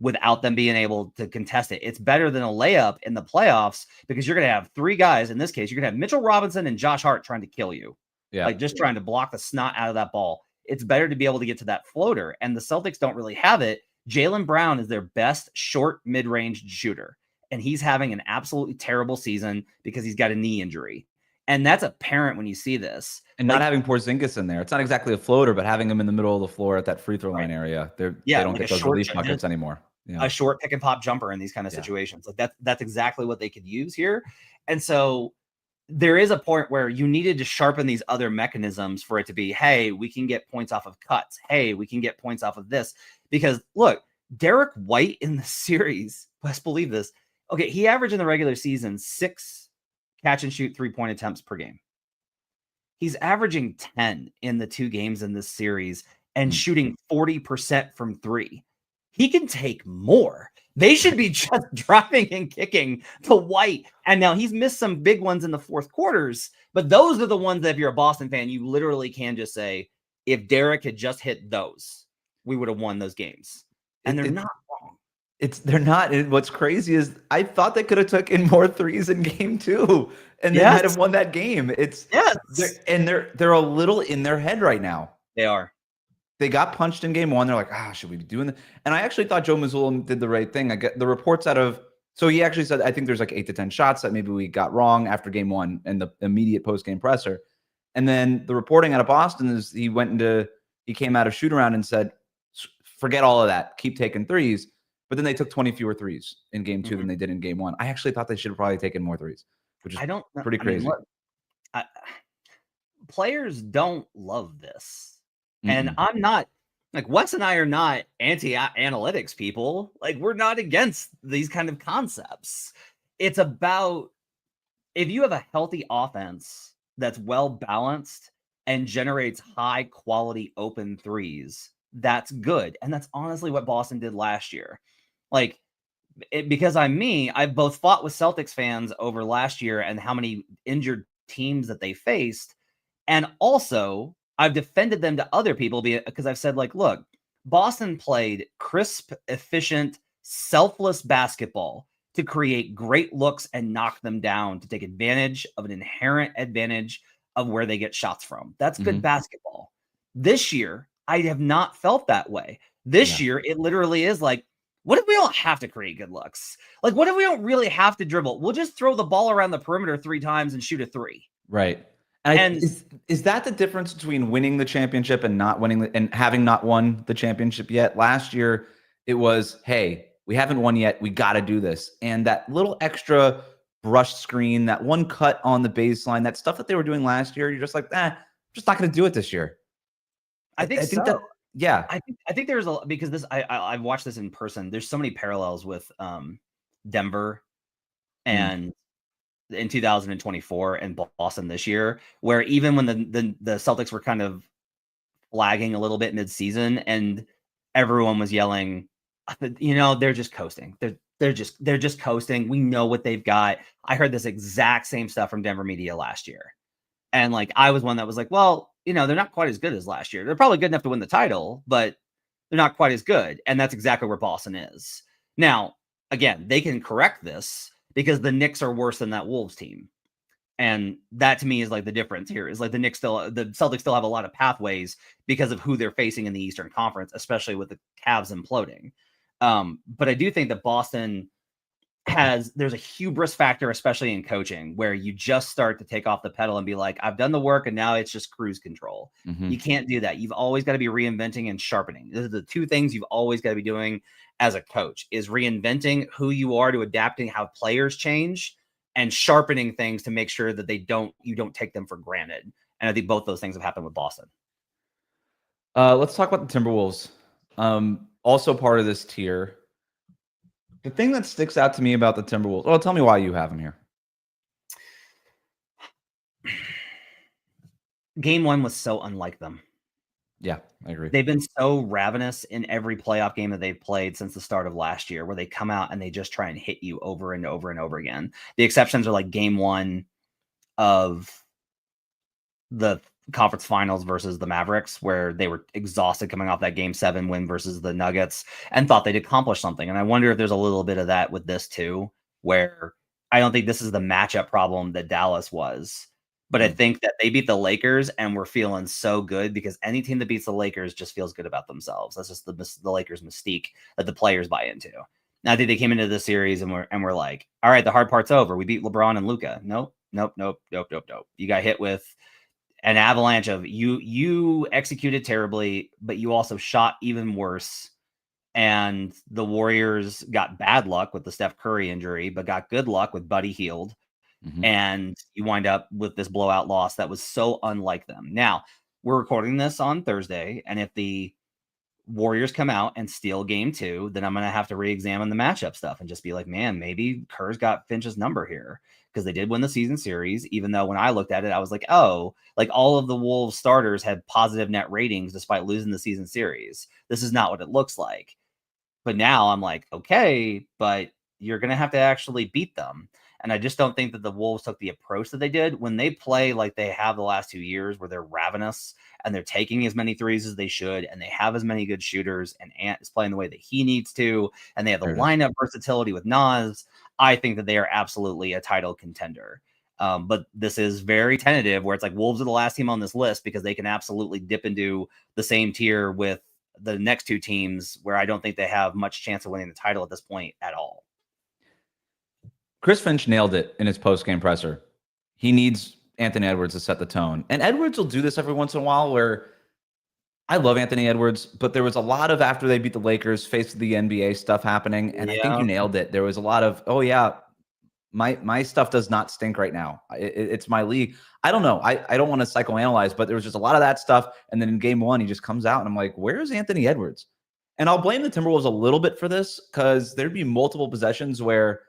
Speaker 2: without them being able to contest it. It's better than a layup in the playoffs because you're going to have 3 guys. In this case, you're going to have Mitchell Robinson and Josh Hart trying to kill you. Yeah. Like just trying to block the snot out of that ball. It's better to be able to get to that floater. And the Celtics don't really have it. Jaylen Brown is their best short mid-range shooter. And he's having an absolutely terrible season because he's got a knee injury. And that's apparent when you see this.
Speaker 1: And not having Porzingis in there. It's not exactly a floater, but having him in the middle of the floor at that free throw line area. They don't
Speaker 2: like
Speaker 1: get those relief buckets anymore. Yeah.
Speaker 2: A short pick and pop jumper in these kind of situations. Like that's exactly what they could use here. And so there is a point where you needed to sharpen these other mechanisms for it to be, hey, we can get points off of cuts. Hey, we can get points off of this. Because look, Derek White in the series, let's believe this. Okay, he averaged in the regular season 6 catch and shoot 3-point attempts per game. He's averaging 10 in the 2 games in this series and shooting 40% from 3. He can take more. They should be just driving and kicking to White. And now he's missed some big ones in the fourth quarters, but those are the ones that if you're a Boston fan, you literally can just say, if Derek had just hit those, we would have won those games. And they're not wrong.
Speaker 1: They're not. And what's crazy is I thought they could have taken more threes in game 2 and they might have won that game. They're a little in their head right now.
Speaker 2: They are.
Speaker 1: They got punched in game 1. They're like, should we be doing that? And I actually thought Joe Mazzulla did the right thing. I get the reports so he actually said, I think there's like 8 to 10 shots that maybe we got wrong after game 1 and the immediate post-game presser. And then the reporting out of Boston is he came out of shoot around and said, forget all of that. Keep taking threes. But then they took 20 fewer threes in game 2 than they did in game 1. I actually thought they should have probably taken more threes, which is pretty crazy.
Speaker 2: Players don't love this. And I'm not, like, Wes and I are not anti-analytics people. Like, we're not against these kind of concepts. It's about, if you have a healthy offense that's well balanced and generates high quality open threes, that's good. And that's honestly what Boston did last year. Like, because I've both fought with Celtics fans over last year and how many injured teams that they faced. And also, I've defended them to other people because I've said, like, look, Boston played crisp, efficient, selfless basketball to create great looks and knock them down to take advantage of an inherent advantage of where they get shots from. That's good basketball. This year, I have not felt that way. This year, it literally is like, what if we don't have to create good looks? Like, what if we don't really have to dribble? We'll just throw the ball around the perimeter 3 times and shoot a 3.
Speaker 1: Right. And is that the difference between winning the championship and not winning and having not won the championship yet? Last year, it was, hey, we haven't won yet. We got to do this. And that little extra brush screen, that one cut on the baseline, that stuff that they were doing last year, you're just like, just not going to do it this year.
Speaker 2: I think
Speaker 1: think
Speaker 2: so.
Speaker 1: that, yeah.
Speaker 2: I think there's a, because this I've watched this in person. There's so many parallels with Denver and in 2024 and Boston this year, where even when the Celtics were kind of lagging a little bit mid-season and everyone was yelling, they're just coasting. They're just coasting. We know what they've got. I heard this exact same stuff from Denver media last year. And like, I was one that was like, well, they're not quite as good as last year. They're probably good enough to win the title, but they're not quite as good. And that's exactly where Boston is. Now, again, they can correct this because the Knicks are worse than that Wolves team. And that to me is like the difference here is like the Celtics still have a lot of pathways because of who they're facing in the Eastern Conference, especially with the Cavs imploding. But I do think that Boston there's a hubris factor, especially in coaching, where you just start to take off the pedal and be like, I've done the work and now it's just cruise control. You can't do that. You've always got to be reinventing and sharpening. Those are the two things you've always got to be doing as a coach, is reinventing who you are to adapting how players change and sharpening things to make sure that you don't take them for granted. And I think both those things have happened with Boston.
Speaker 1: Let's talk about the Timberwolves. Also part of this tier. The thing that sticks out to me about the Timberwolves, well, tell me why you have them here.
Speaker 2: Game 1 was so unlike them.
Speaker 1: Yeah, I agree.
Speaker 2: They've been so ravenous in every playoff game that they've played since the start of last year, where they come out and they just try and hit you over and over and over again. The exceptions are like game 1 of the conference finals versus the Mavericks, where they were exhausted coming off that game 7 win versus the Nuggets and thought they'd accomplished something. And I wonder if there's a little bit of that with this too, where I don't think this is the matchup problem that Dallas was, but I think that they beat the Lakers and we're feeling so good because any team that beats the Lakers just feels good about themselves. That's just the Lakers mystique that the players buy into. And I think they came into this series and we're like, all right, the hard part's over. We beat LeBron and Luka. Nope. You got hit with an avalanche of you executed terribly, but you also shot even worse. And the Warriors got bad luck with the Steph Curry injury, but got good luck with Buddy Hield. And you wind up with this blowout loss that was so unlike them. Now, we're recording this on Thursday, and if the Warriors come out and steal game 2, then I'm going to have to re-examine the matchup stuff and just be like, man, maybe Kerr's got Finch's number here, because they did win the season series, even though when I looked at it, I was like, oh, like all of the Wolves starters had positive net ratings despite losing the season series. This is not what it looks like. But now I'm like, okay, but you're going to have to actually beat them. And I just don't think that the Wolves took the approach that they did when they play like they have the last 2 years, where they're ravenous and they're taking as many threes as they should, and they have as many good shooters, and Ant is playing the way that he needs to, and they have the lineup versatility with Nas. I think that they are absolutely a title contender. But this is very tentative, where it's like Wolves are the last team on this list because they can absolutely dip into the same tier with the next 2 teams, where I don't think they have much chance of winning the title at this point at all.
Speaker 1: Chris Finch nailed it in his post-game presser. He needs Anthony Edwards to set the tone. And Edwards will do this every once in a while, where I love Anthony Edwards, but there was a lot of, after they beat the Lakers, face the NBA stuff happening. And I think you nailed it. There was a lot of, oh yeah, my stuff does not stink right now. It's my league. I don't know. I don't want to psychoanalyze, but there was just a lot of that stuff. And then in game 1, he just comes out and I'm like, where's Anthony Edwards? And I'll blame the Timberwolves a little bit for this, because there'd be multiple possessions where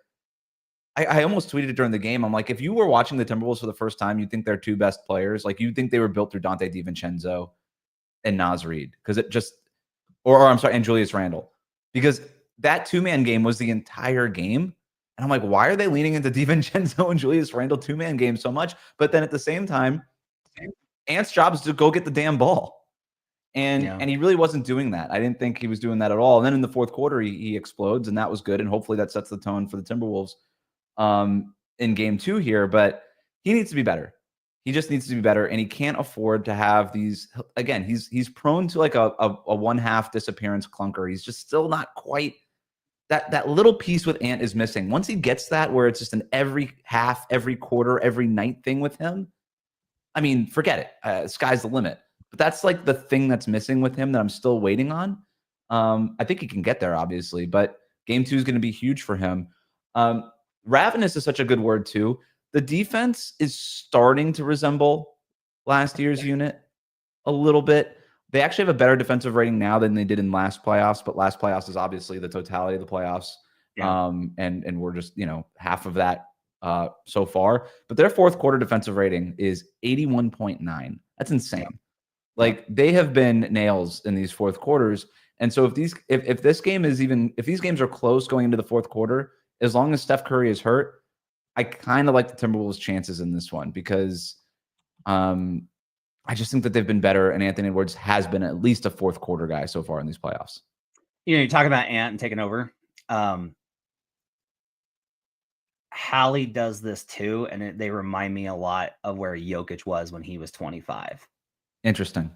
Speaker 1: I almost tweeted it during the game. I'm like, if you were watching the Timberwolves for the first time, you'd think their 2 best players, like you'd think they were built through Dante DiVincenzo and Naz Reid, because it just, or I'm sorry, and Julius Randle, because that 2-man game was the entire game. And I'm like, why are they leaning into DiVincenzo and Julius Randle 2-man game so much? But then at the same time, Ant's job is to go get the damn ball. And he really wasn't doing that. I didn't think he was doing that at all. And then in the fourth quarter, he explodes, and that was good. And hopefully that sets the tone for the Timberwolves in game 2 here. But he needs to be better. He just needs to be better, and he can't afford to have these. Again, he's prone to like a 1/2 disappearance clunker. He's just still not quite that little piece with Ant is missing. Once he gets that, where it's just an every half, every quarter, every night thing with him, I mean, forget it. Sky's the limit. But that's like the thing that's missing with him that I'm still waiting on. I think he can get there, obviously, but game 2 is going to be huge for him. Ravenous is such a good word too. The defense is starting to resemble last year's unit a little bit. They actually have a better defensive rating now than they did in last playoffs, but last playoffs is obviously the totality of the playoffs.
Speaker 2: Yeah.
Speaker 1: And we're just, half of that so far. But their fourth quarter defensive rating is 81.9. That's insane.
Speaker 2: Yeah.
Speaker 1: Like they have been nails in these fourth quarters. And so if these games are close going into the fourth quarter, as long as Steph Curry is hurt, I kind of like the Timberwolves' chances in this one because I just think that they've been better, and Anthony Edwards has been at least a fourth quarter guy so far in these playoffs.
Speaker 2: You talk about Ant and taking over. Hallie does this too, and they remind me a lot of where Jokic was when he was 25.
Speaker 1: Interesting.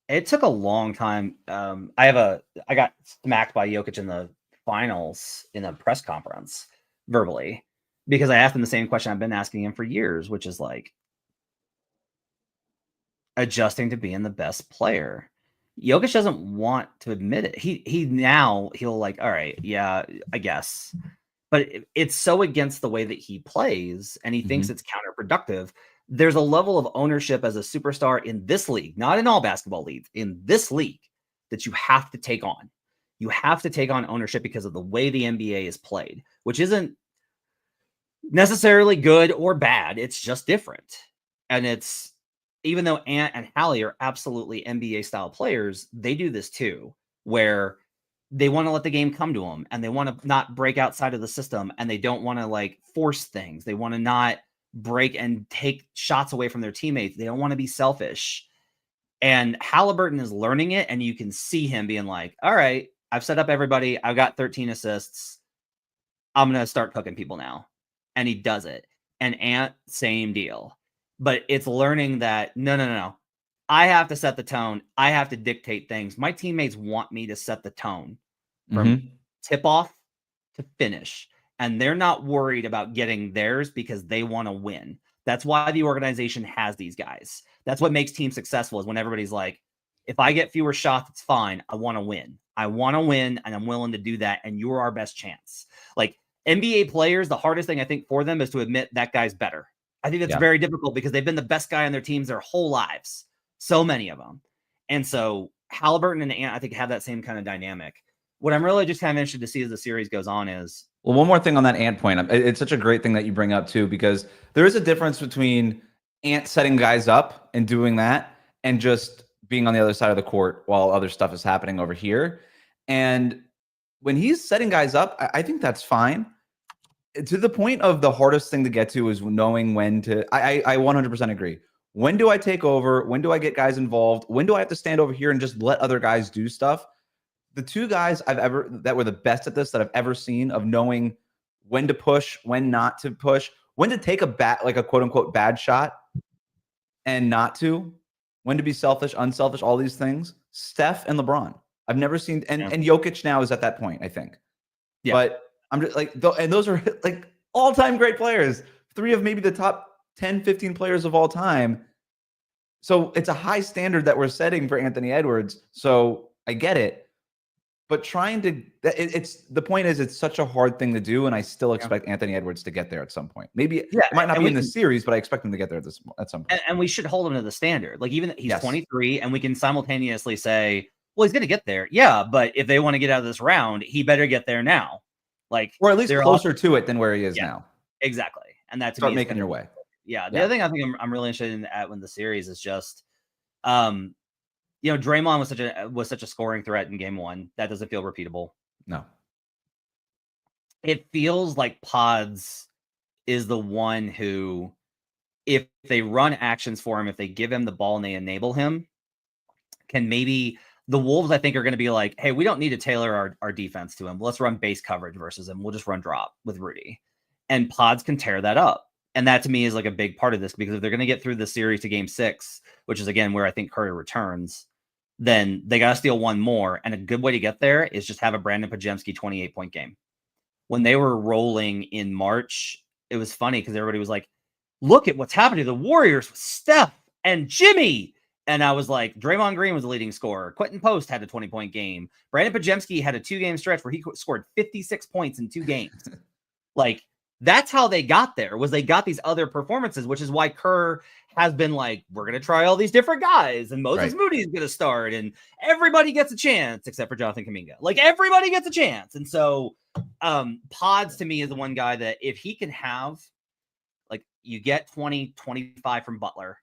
Speaker 2: It took a long time. I got smacked by Jokic in the finals in a press conference verbally because I asked him the same question I've been asking him for years, which is like adjusting to being the best player. Jokic doesn't want to admit it. He'll like, all right, yeah, I guess. But it's so against the way that he plays, and he thinks it's counterproductive. There's a level of ownership as a superstar in this league, not in all basketball leagues, in this league, that you have to take on. You have to take on ownership because of the way the NBA is played, which isn't necessarily good or bad. It's just different. And it's, even though Ant and Hallie are absolutely NBA style players, they do this too, where they want to let the game come to them and they want to not break outside of the system and they don't want to like force things. They want to not break and take shots away from their teammates. They don't want to be selfish. And Halliburton is learning it, and you can see him being like, all right, I've set up everybody. I've got 13 assists. I'm going to start cooking people now. And he does it. And Ant, same deal. But it's learning that, no. I have to set the tone. I have to dictate things. My teammates want me to set the tone from tip off to finish. And they're not worried about getting theirs because they want to win. That's why the organization has these guys. That's what makes teams successful, is when everybody's like, if I get fewer shots, it's fine. I want to win. I want to win, and I'm willing to do that. And you're our best chance. Like NBA players, the hardest thing I think for them is to admit that guy's better. I think that's very difficult because they've been the best guy on their teams their whole lives. So many of them. And so Halliburton and Ant, I think, have that same kind of dynamic. What I'm really just kind of interested to see as the series goes on is...
Speaker 1: Well, one more thing on that Ant point. It's such a great thing that you bring up too, because there is a difference between Ant setting guys up and doing that and just being on the other side of the court while other stuff is happening over here. And when he's setting guys up, I think that's fine. To the point of the hardest thing to get to is knowing when to... I 100% agree. When do I take over? When do I get guys involved? When do I have to stand over here and just let other guys do stuff? The two guys that were the best at this that I've ever seen, of knowing when to push, when not to push, when to take a quote unquote bad shot and not to, when to be selfish, unselfish, all these things. Steph and LeBron. I've never seen, and Jokic now is at that point, I think. Yeah. But I'm just like, and those are like all-time great players. 3 of maybe the top 10, 15 players of all time. So it's a high standard that we're setting for Anthony Edwards. So I get it. But the point is, it's such a hard thing to do, and I still expect Anthony Edwards to get there at some point. Maybe it might not be in the series, but I expect him to get there at some point.
Speaker 2: And we should hold him to the standard. Like, even he's 23, and we can simultaneously say, well, he's going to get there. Yeah, but if they want to get out of this round, he better get there now. Like,
Speaker 1: or at least closer to it than where he is now.
Speaker 2: Exactly. And that's
Speaker 1: start making your way.
Speaker 2: Yeah. The other thing I think I'm really interested in when the series is just, Draymond was such a scoring threat in game 1. That doesn't feel repeatable.
Speaker 1: No.
Speaker 2: It feels like Pods is the one who, if they run actions for him, if they give him the ball and they enable him, can maybe... The Wolves, I think, are going to be like, hey, we don't need to tailor our defense to him. Let's run base coverage versus him. We'll just run drop with Rudy. And Pods can tear that up. And that, to me, is like a big part of this, because if they're going to get through the series to game 6, which is, again, where I think Curry returns, then they got to steal one more. And a good way to get there is just have a Brandon Pajemski 28-point game. When they were rolling in March, it was funny because everybody was like, look at what's happening to the Warriors with Steph and Jimmy. And I was like, Draymond Green was the leading scorer. Quentin Post had a 20-point game. Brandon Pajemski had a 2-game stretch where he scored 56 points in 2 games. Like, That's how they got there, was they got these other performances, which is why Kerr has been like, we're going to try all these different guys, and Moses Moody's going to start, and everybody gets a chance except for Jonathan Kuminga. Like, everybody gets a chance. And so Pods to me is the one guy that if he can have, like, you get 20, 25 from Butler,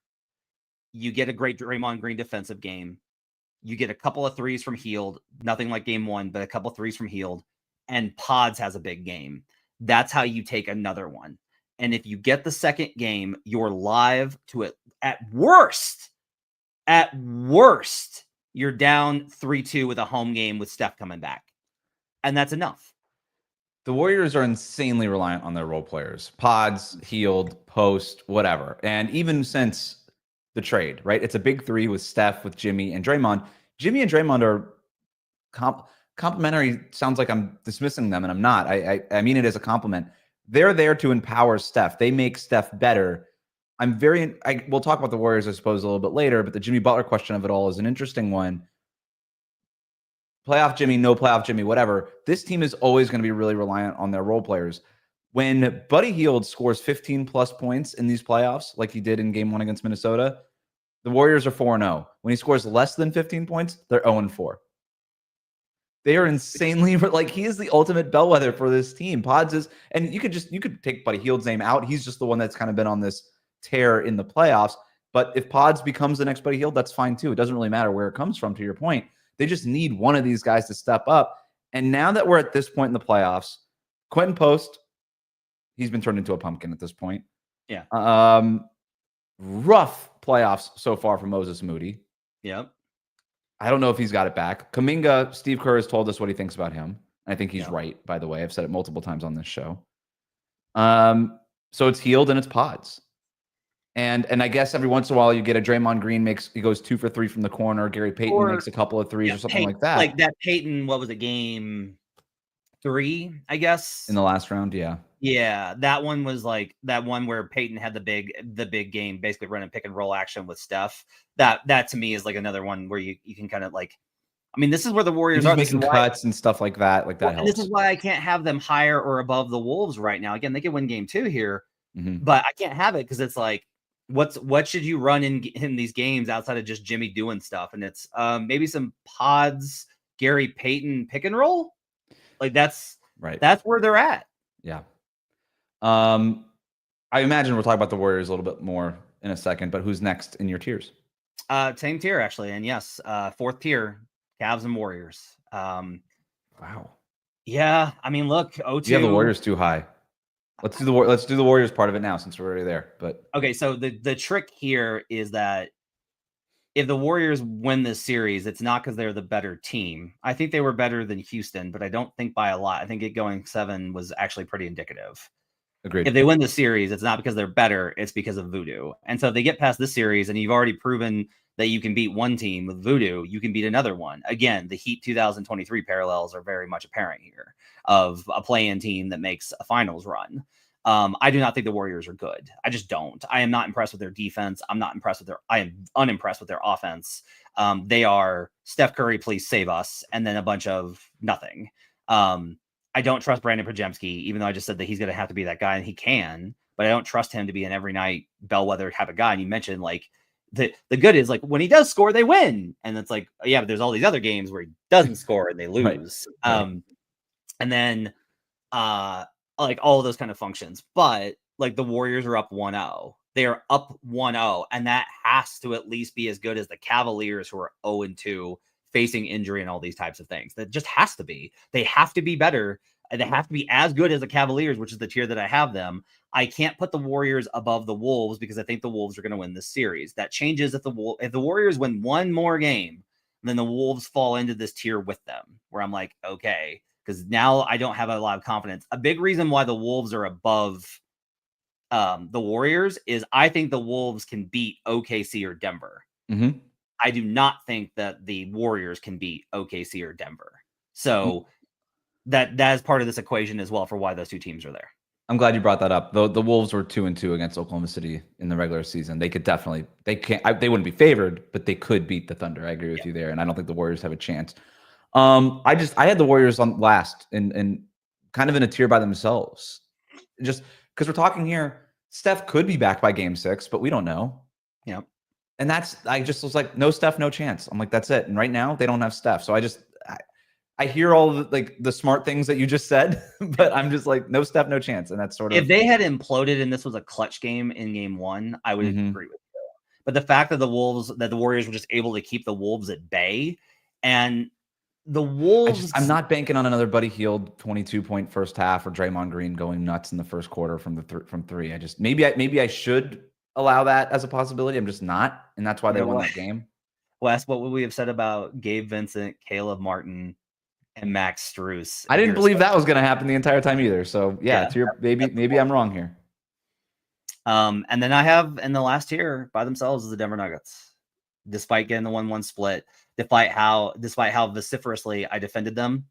Speaker 2: you get a great Draymond Green defensive game, you get a couple of threes from Hield, nothing like game one, but a couple of threes from Hield, and Pods has a big game. That's how you take another one. And if you get the second game, you're live to it. At worst, you're down 3-2 with a home game with Steph coming back. And that's enough.
Speaker 1: The Warriors are insanely reliant on their role players. Pods, Hield, Post, whatever. And even since the trade, right? It's a big three with Steph, with Jimmy, and Draymond. Jimmy and Draymond are complimentary. Sounds like I'm dismissing them, and I'm not. I mean it as a compliment. They're there to empower Steph. They make Steph better. We'll talk about the Warriors, I suppose, a little bit later, but the Jimmy Butler question of it all is an interesting one. Playoff Jimmy, no playoff Jimmy, whatever. This team is always going to be really reliant on their role players. When Buddy Hield scores 15 plus points in these playoffs, like he did in game 1 against Minnesota, the Warriors are 4-0. When he scores less than 15 points, they're 0-4. They are insanely, like, he is the ultimate bellwether for this team. Pods is, and you could take Buddy Hield's name out. He's just the one that's kind of been on this tear in the playoffs. But if Pods becomes the next Buddy Hield, that's fine too. It doesn't really matter where it comes from, to your point. They just need one of these guys to step up. And now that we're at this point in the playoffs, Quentin Post, he's been turned into a pumpkin at this point.
Speaker 2: Yeah.
Speaker 1: Rough playoffs so far for Moses Moody.
Speaker 2: Yep.
Speaker 1: I don't know if he's got it back. Kuminga, Steve Kerr has told us what he thinks about him. I think he's right, by the way. I've said it multiple times on this show. So it's Hield and it's Pods. And I guess every once in a while you get a Draymond Green he goes 2 for 3 from the corner. Gary Payton makes a couple of threes or something like that.
Speaker 2: Like that Payton, what was it, game 3, I guess?
Speaker 1: In the last round, yeah.
Speaker 2: Yeah, that one was like that one where Peyton had the big game, basically running pick and roll action with Steph. That to me is like another one where you can kind of like, I mean, this is where the Warriors are
Speaker 1: making cuts and stuff like that. Like that helps.
Speaker 2: And this is why I can't have them higher or above the Wolves right now. Again, they could win game 2 here, but I can't have it because it's like, what should you run in these games outside of just Jimmy doing stuff? And it's maybe some Pods, Gary Payton pick and roll. Like that's
Speaker 1: right.
Speaker 2: That's where they're at.
Speaker 1: Yeah. I imagine we'll talk about the Warriors a little bit more in a second, but who's next in your tiers?
Speaker 2: Same tier, actually. And yes, 4th tier, Cavs and Warriors.
Speaker 1: Wow.
Speaker 2: Yeah. I mean, look, 0-2.
Speaker 1: You have the Warriors too high. Let's do the Warriors part of it now since we're already there. But
Speaker 2: okay, so the trick here is that if the Warriors win this series, it's not because they're the better team. I think they were better than Houston, but I don't think by a lot. I think it going 7 was actually pretty indicative.
Speaker 1: Agreed.
Speaker 2: If they win the series, it's not because they're better, it's because of voodoo. And so if they get past this series and you've already proven that you can beat one team with voodoo, you can beat another one. Again, the Heat 2023 parallels are very much apparent here of a play-in team that makes a finals run. I do not think the Warriors are good. I just don't. I am not impressed with their defense. I am unimpressed with their offense. They are Steph Curry, please save us, and then a bunch of nothing. I don't trust Brandon Podziemski, even though I just said that he's going to have to be that guy, and he can, but I don't trust him to be an every night bellwether type of guy. And you mentioned like the good is like when he does score, they win. And it's like, yeah, but there's all these other games where he doesn't score and they lose. Right. And then like all of those kind of functions. But like the Warriors are up 1-0. They are up 1-0. And that has to at least be as good as the Cavaliers, who are 0-2, facing injury and all these types of things. That just has to be. They have to be better. And they have to be as good as the Cavaliers, which is the tier that I have them. I can't put the Warriors above the Wolves because I think the Wolves are going to win this series. That changes if the Warriors win one more game, then the Wolves fall into this tier with them, where I'm like, okay, because now I don't have a lot of confidence. A big reason why the Wolves are above the Warriors is I think the Wolves can beat OKC or Denver.
Speaker 1: Mm-hmm.
Speaker 2: I do not think that the Warriors can beat OKC or Denver. So that is part of this equation as well for why those two teams are there.
Speaker 1: I'm glad you brought that up. The Wolves were 2-2 against Oklahoma City in the regular season. They could definitely, they wouldn't be favored, but they could beat the Thunder. I agree with you there. And I don't think the Warriors have a chance. I had the Warriors on last and kind of in a tier by themselves. just because we're talking here, Steph could be back by game 6, but we don't know.
Speaker 2: Yep.
Speaker 1: And I just was like, no Steph, no chance. I'm like, that's it. And right now they don't have Steph. So I hear all the smart things that you just said, but I'm just like, no Steph, no chance. And that's sort of,
Speaker 2: if they had imploded and this was a clutch game in game 1, I would agree with you. But the fact that the Warriors were just able to keep the Wolves at bay, and the Wolves,
Speaker 1: I'm not banking on another Buddy Hield 22-point first half or Draymond Green going nuts in the first quarter from three. I just maybe I should allow that as a possibility. I'm just not, and that's why they won that game.
Speaker 2: Wes, what would we have said about Gabe Vincent, Caleb Martin, and Max Strus?
Speaker 1: I didn't believe that was going to happen the entire time either. So yeah. To your maybe I'm wrong here.
Speaker 2: And then I have in the last tier by themselves is the Denver Nuggets, despite getting the 1-1 split, despite how vociferously I defended them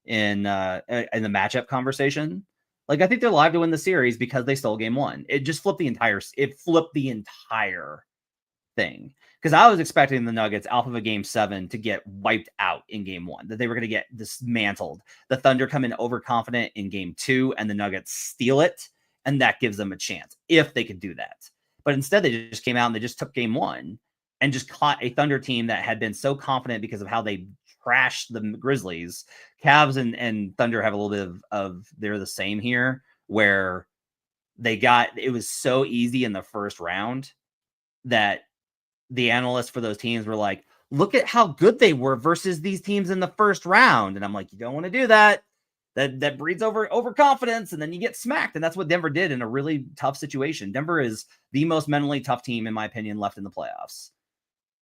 Speaker 2: in the matchup conversation. Like, I think they're live to win the series because they stole game 1. It just flipped the entire thing. Because I was expecting the Nuggets off of a game 7 to get wiped out in game 1, that they were going to get dismantled. The Thunder come in overconfident in game 2 and the Nuggets steal it. And that gives them a chance if they could do that. But instead, they just came out and they just took game 1 and just caught a Thunder team that had been so confident because of how they trashed the Grizzlies. Cavs and Thunder have a little bit of they're the same here, where it was so easy in the first round that the analysts for those teams were like, look at how good they were versus these teams in the first round. And I'm like, you don't want to do that. That breeds overconfidence, and then you get smacked. And that's what Denver did in a really tough situation. Denver is the most mentally tough team, in my opinion, left in the playoffs.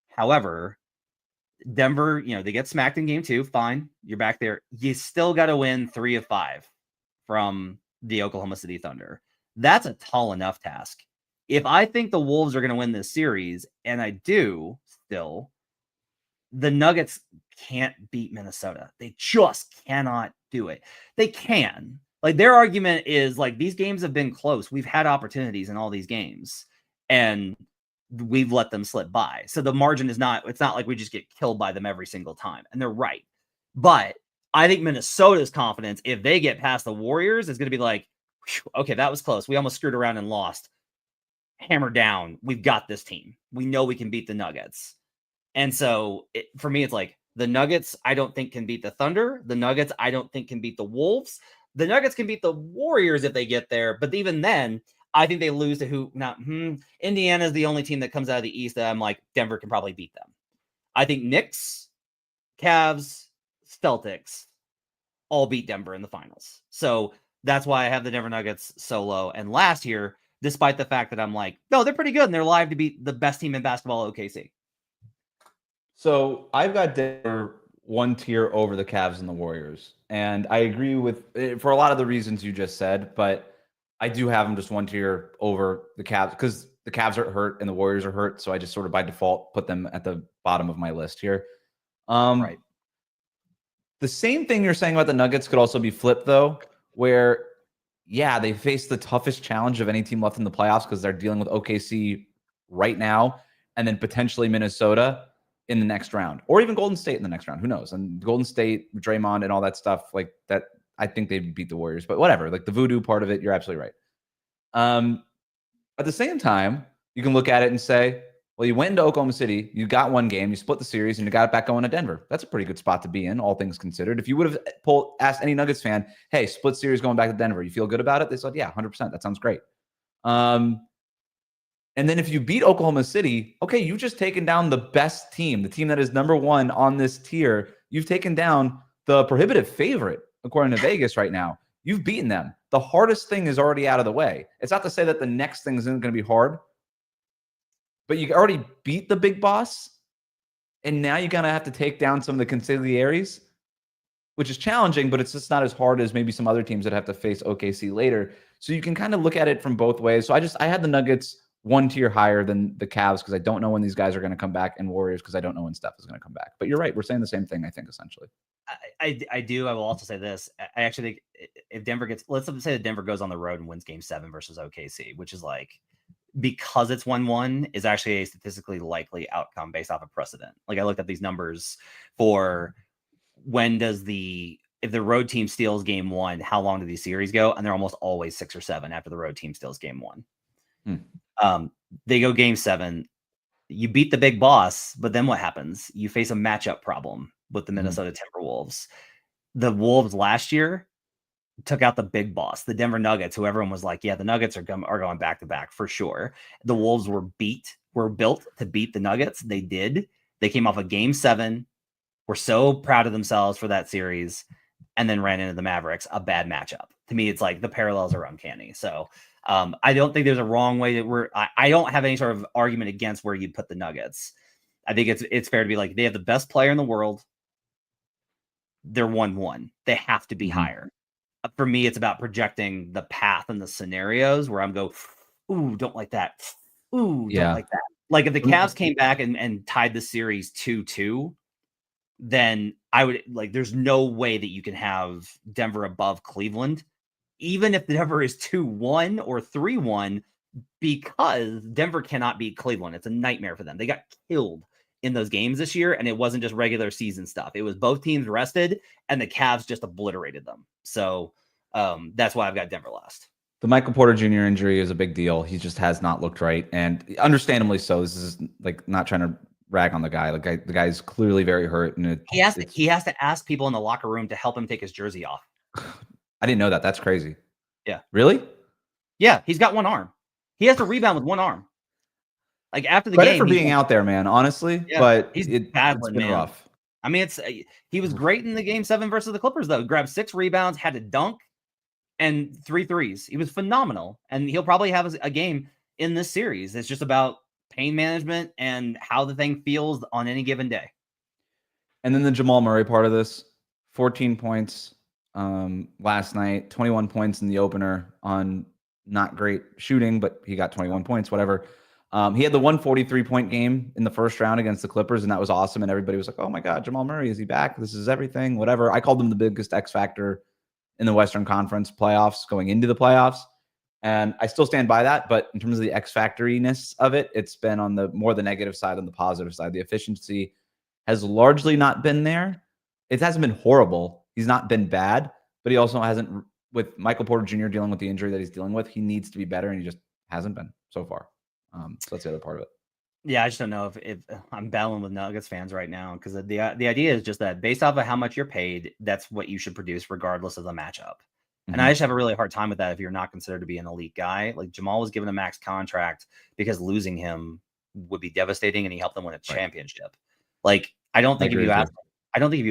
Speaker 2: However, Denver, they get smacked in game 2. Fine. You're back there. You still got to win 3 of 5 from the Oklahoma City Thunder. That's a tall enough task. If I think the Wolves are going to win this series, and I do still, the Nuggets can't beat Minnesota. They just cannot do it. They can. Like, their argument is like, these games have been close. We've had opportunities in all these games and we've let them slip by. So the margin it's not like we just get killed by them every single time. And they're right. But I think Minnesota's confidence, if they get past the Warriors, is going to be like, okay, that was close. We almost screwed around and lost. Hammer down. We've got this team. We know we can beat the Nuggets. And so for me, it's like, the Nuggets, I don't think can beat the Thunder. The Nuggets, I don't think can beat the Wolves. The Nuggets can beat the Warriors if they get there. But even then, I think they lose to Indiana is the only team that comes out of the East that I'm like, Denver can probably beat them. I think Knicks, Cavs, Celtics all beat Denver in the finals. So that's why I have the Denver Nuggets so low. And last year, despite the fact that I'm like, no, they're pretty good and they're live to beat the best team in basketball, OKC.
Speaker 1: So I've got Denver one tier over the Cavs and the Warriors. And I agree with, for a lot of the reasons you just said, but I do have them just one tier over the Cavs because the Cavs are hurt and the Warriors are hurt. So I just sort of by default put them at the bottom of my list here.
Speaker 2: Right.
Speaker 1: The same thing you're saying about the Nuggets could also be flipped, though, where, yeah, they face the toughest challenge of any team left in the playoffs because they're dealing with OKC right now and then potentially Minnesota in the next round, or even Golden State in the next round. Who knows? And Golden State, Draymond, and all that stuff like that. I think they'd beat the Warriors, but whatever. Like the voodoo part of it, you're absolutely right. At the same time, you can look at it and say, well, you went into Oklahoma City, you got one game, you split the series, and you got it back going to Denver. That's a pretty good spot to be in, all things considered. If you would have asked any Nuggets fan, hey, split series going back to Denver, you feel good about it? They said, yeah, 100%. That sounds great. And then if you beat Oklahoma City, okay, you've just taken down the best team, the team that is number one on this tier. You've taken down the prohibitive favorite, according to Vegas right now. You've beaten them. The hardest thing is already out of the way. It's not to say that the next thing isn't going to be hard, but you already beat the big boss, and now you're going to have to take down some of the consigliaries, which is challenging, but it's just not as hard as maybe some other teams that have to face OKC later. So you can kind of look at it from both ways. So I had the Nuggets one tier higher than the Cavs because I don't know when these guys are going to come back, and Warriors because I don't know when Steph is going to come back. But you're right. We're saying the same thing, I think, essentially.
Speaker 2: I do. I will also say this. I actually think if Denver let's say that Denver goes on the road and wins game 7 versus OKC, which is like, because it's 1-1 is actually a statistically likely outcome based off of precedent. Like I looked at these numbers for when does the if the road team steals game 1, how long do these series go? And they're almost always 6 or 7 after the road team steals game 1. They go game 7. You beat the big boss, but then what happens? You face a matchup problem with the Minnesota Timberwolves. The Wolves last year took out the big boss, the Denver Nuggets, who everyone was like, yeah, the Nuggets are going back to back for sure. The Wolves were built to beat the Nuggets. They did. They came off a game 7, were so proud of themselves for that series, and then ran into the Mavericks, a bad matchup. To me, it's like the parallels are uncanny. So I don't think there's a wrong way that I don't have any sort of argument against where you put the Nuggets. I think it's fair to be like, they have the best player in the world. They're 1-1. They have to be higher. For me, it's about projecting the path and the scenarios where I'm ooh, don't like that. Ooh, don't like that. Like if the Cavs came back and tied the series 2-2, then I would there's no way that you can have Denver above Cleveland, even if Denver is 2-1 or 3-1, because Denver cannot beat Cleveland. It's a nightmare for them. They got killed in those games this year, and it wasn't just regular season stuff. It was both teams rested, and the Cavs just obliterated them. So that's why I've got Denver last.
Speaker 1: The Michael Porter Jr. injury is a big deal. He just has not looked right, and understandably so. This is not trying to rag on the guy. The guy's clearly very hurt, and
Speaker 2: he has to ask people in the locker room to help him take his jersey off.
Speaker 1: I didn't know that. That's crazy.
Speaker 2: Yeah.
Speaker 1: Really?
Speaker 2: Yeah, he's got one arm. He has to rebound with one arm. Like after the
Speaker 1: Credit
Speaker 2: game,
Speaker 1: for being out there, man. Honestly,
Speaker 2: yeah,
Speaker 1: but
Speaker 2: it's
Speaker 1: been rough.
Speaker 2: I mean, he was great in the game 7 versus the Clippers, though. Grabbed 6 rebounds, had to dunk, and 3 threes. He was phenomenal, and he'll probably have a game in this series. It's just about pain management and how the thing feels on any given day.
Speaker 1: And then the Jamal Murray part of this: 14 points last night, 21 points in the opener on not great shooting, but he got 21 points. Whatever. He had the 143-point game in the first round against the Clippers, and that was awesome. And everybody was like, oh my God, Jamal Murray, is he back? This is everything, whatever. I called him the biggest X factor in the Western Conference playoffs going into the playoffs. And I still stand by that. But in terms of the X factoriness of it, it's been on the more the negative side than the positive side. The efficiency has largely not been there. It hasn't been horrible. He's not been bad, but he also hasn't, with Michael Porter Jr. dealing with the injury that he's dealing with, he needs to be better, and he just hasn't been so far. So that's the other part of it.
Speaker 2: Yeah, I just don't know if I'm battling with Nuggets fans right now, because the idea is just that based off of how much you're paid, that's what you should produce regardless of the matchup. And I just have a really hard time with that if you're not considered to be an elite guy. Like Jamal was given a max contract because losing him would be devastating, and he helped them win a championship. Like I don't think if you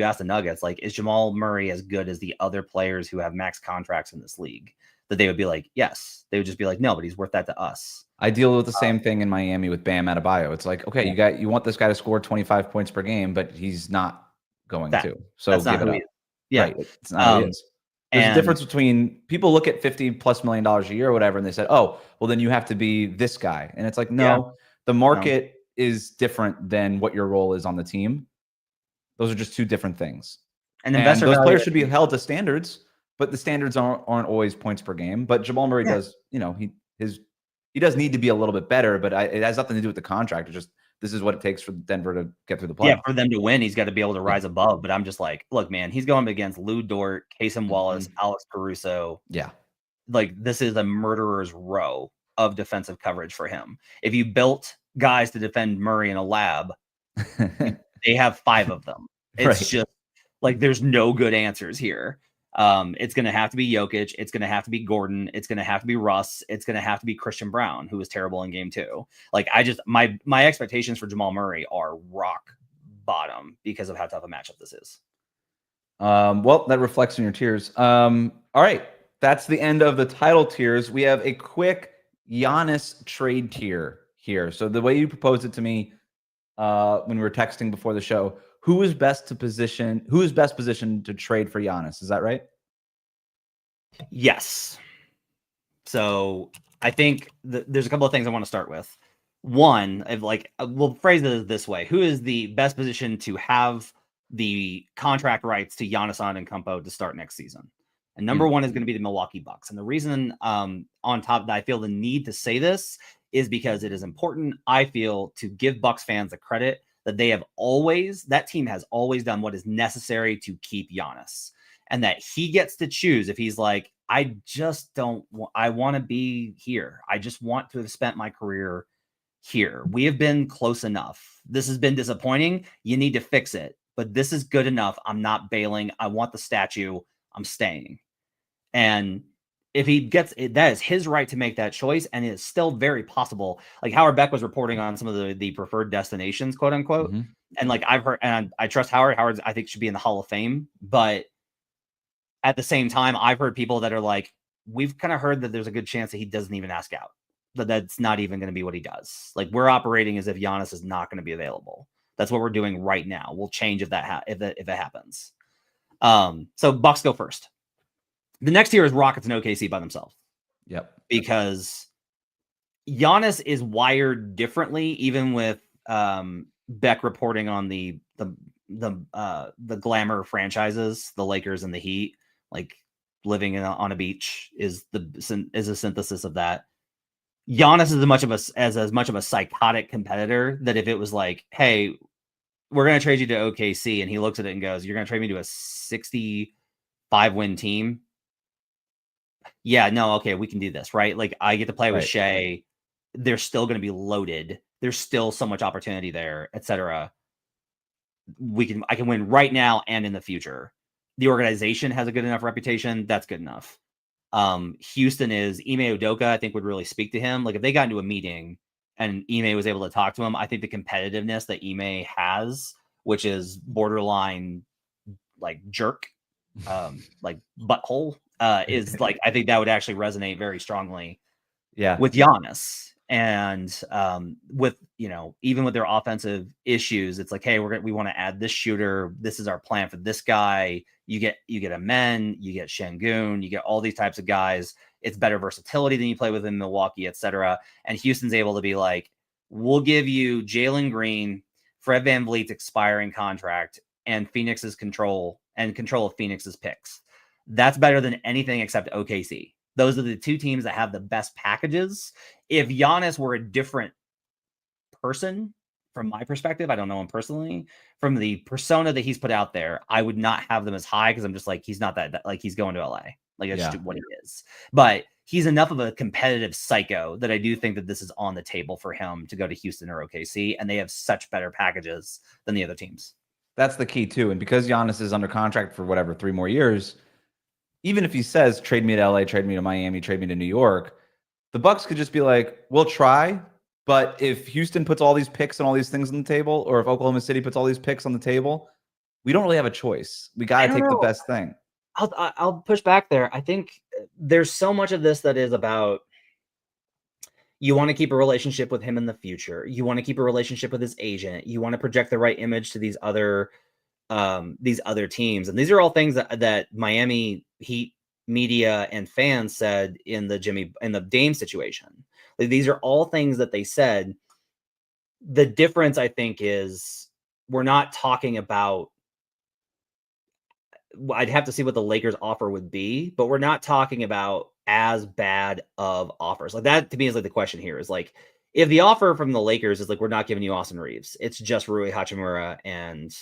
Speaker 2: ask the Nuggets, like, is Jamal Murray as good as the other players who have max contracts in this league, that they would be like, yes. They would just be like, no, but he's worth that to us.
Speaker 1: I deal with the same thing in Miami with Bam Adebayo. It's like, okay, you want this guy to score 25 points per game, but he's not going to. So give it up.
Speaker 2: Yeah,
Speaker 1: right. It's not who he is. There's a difference between people look at $50+ million a year or whatever, and they said, oh, well, then you have to be this guy. And it's like, no, the market is different than what your role is on the team. Those are just two different things. And those players should be held to standards, but the standards aren't always points per game. But Jamal Murray does, he does need to be a little bit better, but it has nothing to do with the contract. It's just, this is what it takes for Denver to get through the playoffs.
Speaker 2: Yeah, for them to win, he's got to be able to rise above. But I'm just like, look, man, he's going against Lou Dort, Casey Wallace, Alex Caruso.
Speaker 1: Yeah.
Speaker 2: Like, this is a murderer's row of defensive coverage for him. If you built guys to defend Murray in a lab, they have 5 of them. It's just like, there's no good answers here. It's going to have to be Jokic. It's going to have to be Gordon. It's going to have to be Russ. It's going to have to be Christian Brown, who was terrible in game 2. Like, my expectations for Jamal Murray are rock bottom because of how tough a matchup this is.
Speaker 1: Well, that reflects in your tiers. All right. That's the end of the title tiers. We have a quick Giannis trade tier here. So the way you proposed it to me when we were texting before the show, who is best positioned to trade for Giannis? Is that right?
Speaker 2: Yes. So I think there's a couple of things I want to start with. One, we'll phrase it this way: who is the best position to have the contract rights to Giannis Antetokounmpo to start next season? And number one is going to be the Milwaukee Bucks. And the reason on top that I feel the need to say this is because it is important, I feel, to give Bucks fans the credit that that team has always done what is necessary to keep Giannis. and that he gets to choose if he's like, I just don't I want to be here. I just want to have spent my career here. We have been close enough. This has been disappointing. You need to fix it, but this is good enough. I'm not bailing. I want the statue. I'm staying. And if he gets it, that is his right to make that choice. And it's still very possible. Like Howard Beck was reporting on some of the preferred destinations, quote unquote.
Speaker 1: Mm-hmm.
Speaker 2: And like I've heard, and I trust Howard. Howard, I think, should be in the Hall of Fame. But at the same time, I've heard people that are like, we've kind of heard that there's a good chance that he doesn't even ask out. That's not even going to be what he does. Like we're operating as if Giannis is not going to be available. That's what we're doing right now. We'll change if it happens. So Bucks go first. The next tier is Rockets and OKC by themselves.
Speaker 1: Yep.
Speaker 2: Because Giannis is wired differently, even with Beck reporting on the glamour franchises, the Lakers and the Heat, like living on a beach is a synthesis of that. Giannis is as much of a psychotic competitor that if it was like, hey, we're going to trade you to OKC, and he looks at it and goes, you're going to trade me to a 65-win team? Yeah, no, okay, we can do this, right? Like I get to play with Shea. They're still going to be loaded. There's still so much opportunity there, etc. I can win right now and in the future. The organization has a good enough reputation. That's good enough. Houston is Ime Udoka, I think would really speak to him. Like if they got into a meeting and Ime was able to talk to him, I think the competitiveness that Ime has, which is borderline like jerk, like butthole, is like, I think that would actually resonate very strongly with Giannis. And with, even with their offensive issues, it's like, hey, we want to add this shooter. This is our plan for this guy. You get Amen, you get Şengün, you get all these types of guys. It's better versatility than you play with in Milwaukee, etc. And Houston's able to be like, we'll give you Jalen Green, Fred VanVleet's expiring contract, and Phoenix's control of Phoenix's picks. That's better than anything except OKC. Those are the two teams that have the best packages. If Giannis were a different person, from my perspective, I don't know him personally, from the persona that he's put out there, I would not have them as high because I'm just like, he's not that like he's going to LA. Like that's just what he is. But he's enough of a competitive psycho that I do think that this is on the table for him to go to Houston or OKC, and they have such better packages than the other teams.
Speaker 1: That's the key too. And because Giannis is under contract for whatever 3 more years, even if he says trade me to LA, trade me to Miami, trade me to New York, the Bucks could just be like, we'll try. But if Houston puts all these picks and all these things on the table, or if Oklahoma City puts all these picks on the table, we don't really have a choice. We got to take the best thing.
Speaker 2: I'll push back there. I think there's so much of this that is about you want to keep a relationship with him in the future. You want to keep a relationship with his agent. You want to project the right image to these other teams. And these are all things that Miami Heat media and fans said in the Dame situation. Like, these are all things that they said. The difference, I think, is we're not talking about, I'd have to see what the Lakers offer would be, but we're not talking about as bad of offers. Like that to me is like the question here is like, if the offer from the Lakers is like, we're not giving you Austin Reeves, it's just Rui Hachimura and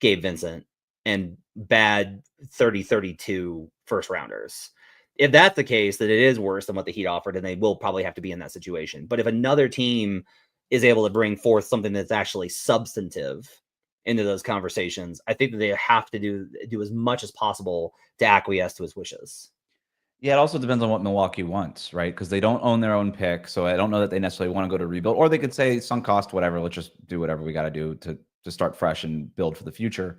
Speaker 2: Gabe Vincent and bad 30-32 first rounders. If that's the case, then it is worse than what the Heat offered, and they will probably have to be in that situation. But if another team is able to bring forth something that's actually substantive into those conversations, I think that they have to do as much as possible to acquiesce to his wishes.
Speaker 1: Yeah, it also depends on what Milwaukee wants, right? Because they don't own their own pick, so I don't know that they necessarily want to go to rebuild. Or they could say sunk cost, whatever. Let's just do whatever we got to do to start fresh and build for the future.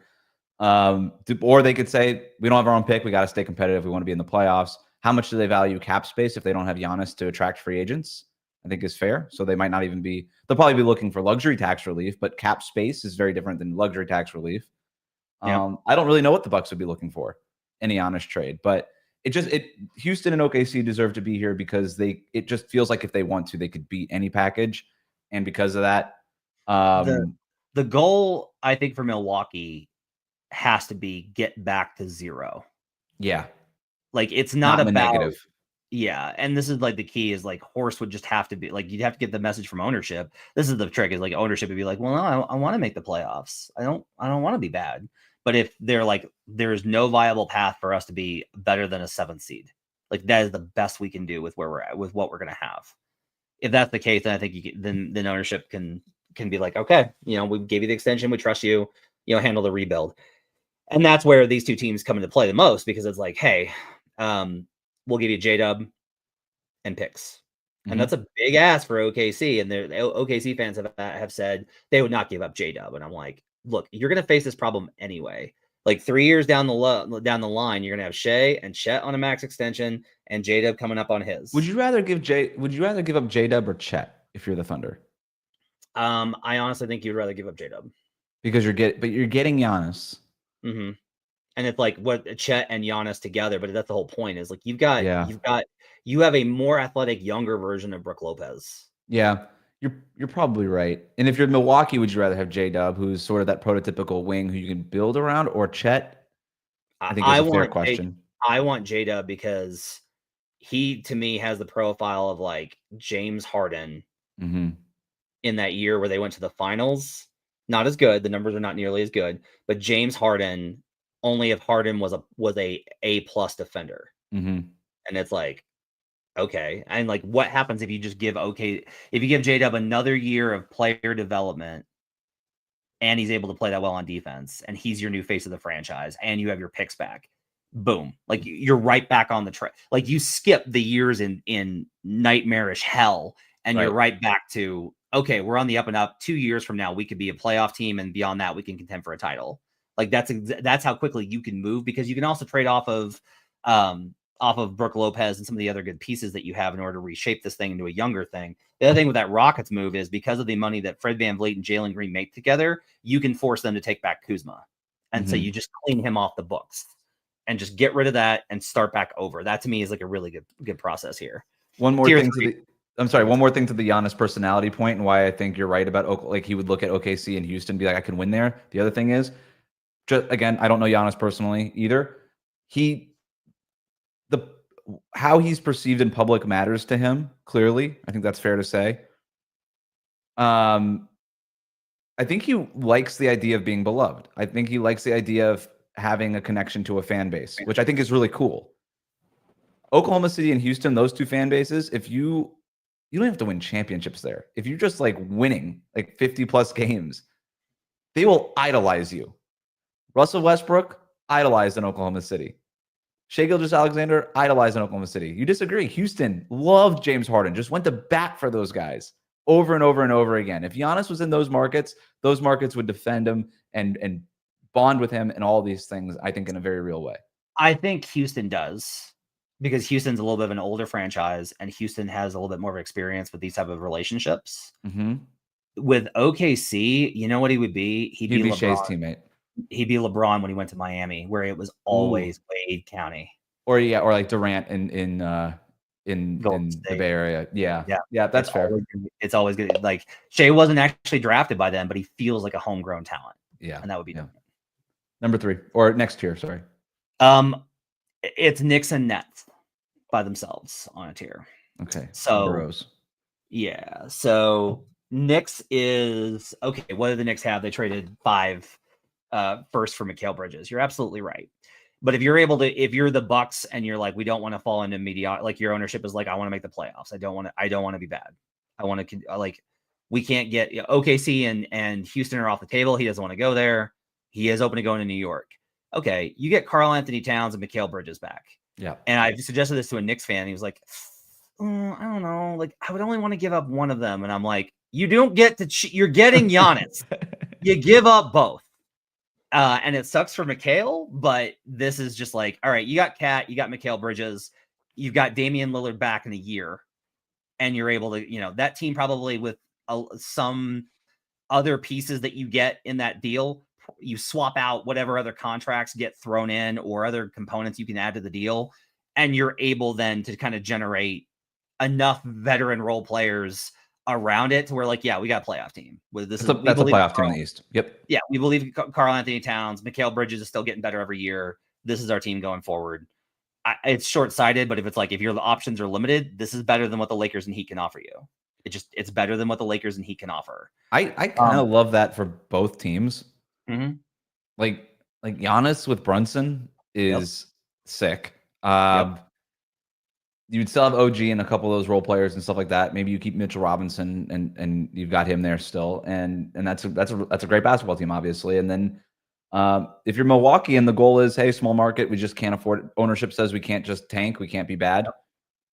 Speaker 1: Or they could say we don't have our own pick. We got to stay competitive. We want to be in the playoffs. How much do they value cap space if they don't have Giannis to attract free agents? I think is fair. So they might not even be. They'll probably be looking for luxury tax relief, but cap space is very different than luxury tax relief. I don't really know what the Bucks would be looking for in a Giannis trade, but Houston and OKC deserve to be here because it just feels like if they want to, they could beat any package. And because of that,
Speaker 2: the goal, I think, for Milwaukee has to be get back to zero.
Speaker 1: Yeah.
Speaker 2: Like it's not about
Speaker 1: negative.
Speaker 2: Yeah. And this is like the key is like Horst would just have to be like, you'd have to get the message from ownership. This is the trick is like ownership would be like, well, no, I want to make the playoffs. I don't want to be bad. But if they're like, there's no viable path for us to be better than a 7th seed, like that is the best we can do with where we're at, with what we're going to have. If that's the case, then I think then ownership can be like, okay, we gave you the extension, we trust you, handle the rebuild. And that's where these two teams come into play the most, because it's like, hey, we'll give you J-Dub and picks. And that's a big ask for OKC. And the OKC fans have said they would not give up J-Dub. And I'm like, look, you're going to face this problem anyway. Like 3 years down the line, you're going to have Shea and Chet on a max extension and J-Dub coming up on his.
Speaker 1: Would you rather give up J-Dub or Chet if you're the Thunder?
Speaker 2: I honestly think you'd rather give up J-Dub.
Speaker 1: Because you're getting Giannis.
Speaker 2: Mm-hmm. And it's like what Chet and Giannis together, but that's the whole point, is like you have a more athletic, younger version of Brook Lopez.
Speaker 1: Yeah, you're probably right. And if you're Milwaukee, would you rather have J-Dub, who's sort of that prototypical wing who you can build around, or Chet? I think that's a fair question.
Speaker 2: I want J-Dub because he, to me, has the profile of like James Harden in that year where they went to the finals. Not as good. The numbers are not nearly as good, but James Harden, only if Harden was a A+ defender. And it's like, okay. And like, what happens if you just give J-Dub another year of player development and he's able to play that well on defense and he's your new face of the franchise and you have your picks back? Boom. Like you're right back on the track. Like you skip the years in nightmarish hell and you're right back to, okay, we're on the up and up. 2 years from now, we could be a playoff team. And beyond that, we can contend for a title. Like that's how quickly you can move, because you can also trade off of Brook Lopez and some of the other good pieces that you have in order to reshape this thing into a younger thing. The other thing with that Rockets move is because of the money that Fred VanVleet and Jalen Green make together, you can force them to take back Kuzma. And so you just clean him off the books and just get rid of that and start back over. That to me is like a really good process here.
Speaker 1: One more thing to the Giannis personality point and why I think you're right about like he would look at OKC and Houston and be like, I can win there. The other thing is, just again, I don't know Giannis personally either. How he's perceived in public matters to him, clearly. I think that's fair to say. I think he likes the idea of being beloved. I think he likes the idea of having a connection to a fan base, which I think is really cool. Oklahoma City and Houston, those two fan bases, if you don't have to win championships there. If you're just like winning like 50+ games, they will idolize you. Russell Westbrook, idolized in Oklahoma City. Shai Gilgeous-Alexander, idolized in Oklahoma City. You disagree. Houston loved James Harden, just went to bat for those guys over and over and over again. If Giannis was in those markets would defend him and bond with him and all these things, I think, in a very real way.
Speaker 2: I think Houston does, because Houston's a little bit of an older franchise and Houston has a little bit more of experience with these type of relationships. With OKC, you know what he would be? He'd be
Speaker 1: Shai's teammate.
Speaker 2: He'd be LeBron when he went to Miami, where it was always Wade County.
Speaker 1: Or like Durant in the Bay Area. Yeah, that's fair.
Speaker 2: It's always good. Like Shai wasn't actually drafted by them, but he feels like a homegrown talent.
Speaker 1: Yeah,
Speaker 2: and that would be different.
Speaker 1: Number 3 or next tier. Sorry.
Speaker 2: It's Knicks and Nets by themselves on a tier.
Speaker 1: Okay.
Speaker 2: So yeah. So Knicks is okay. What did the Knicks have? They traded 5 first for Mikal Bridges. You're absolutely right. But if you're the Bucks and you're like, we don't want to fall into mediocrity, like your ownership is like, I want to make the playoffs. I don't want to be bad. I want to like, we can't get OKC and Houston are off the table. He doesn't want to go there. He is open to going to New York. Okay. You get Karl-Anthony Towns and Mikal Bridges back.
Speaker 1: Yeah. And
Speaker 2: I suggested this to a Knicks fan. He was like, I don't know. Like, I would only want to give up one of them. And I'm like, you don't get to, you're getting Giannis. You give up both. And it sucks for Mikal, but this is just like, all right, you got Kat, you got Mikal Bridges, you've got Damian Lillard back in a year, and you're able to, that team probably with some other pieces that you get in that deal, you swap out whatever other contracts get thrown in or other components you can add to the deal, and you're able then to kind of generate enough veteran role players around it to where, like, yeah, we got a playoff team. That's a
Speaker 1: playoff team in the East. Yep.
Speaker 2: Yeah, we believe Karl-Anthony Towns, Mikal Bridges is still getting better every year. This is our team going forward. It's short-sighted, but if the options are limited, this is better than what the Lakers and Heat can offer you. It's better than what the Lakers and Heat can offer.
Speaker 1: I kind of love that for both teams.
Speaker 2: Mm-hmm.
Speaker 1: Like, Like Giannis with Brunson is sick.
Speaker 2: Yep.
Speaker 1: You'd still have OG and a couple of those role players and stuff like that. Maybe you keep Mitchell Robinson and you've got him there still, and that's a great basketball team, obviously. And then if you're Milwaukee and the goal is, hey, small market, we just can't afford it. Ownership says we can't just tank, we can't be bad.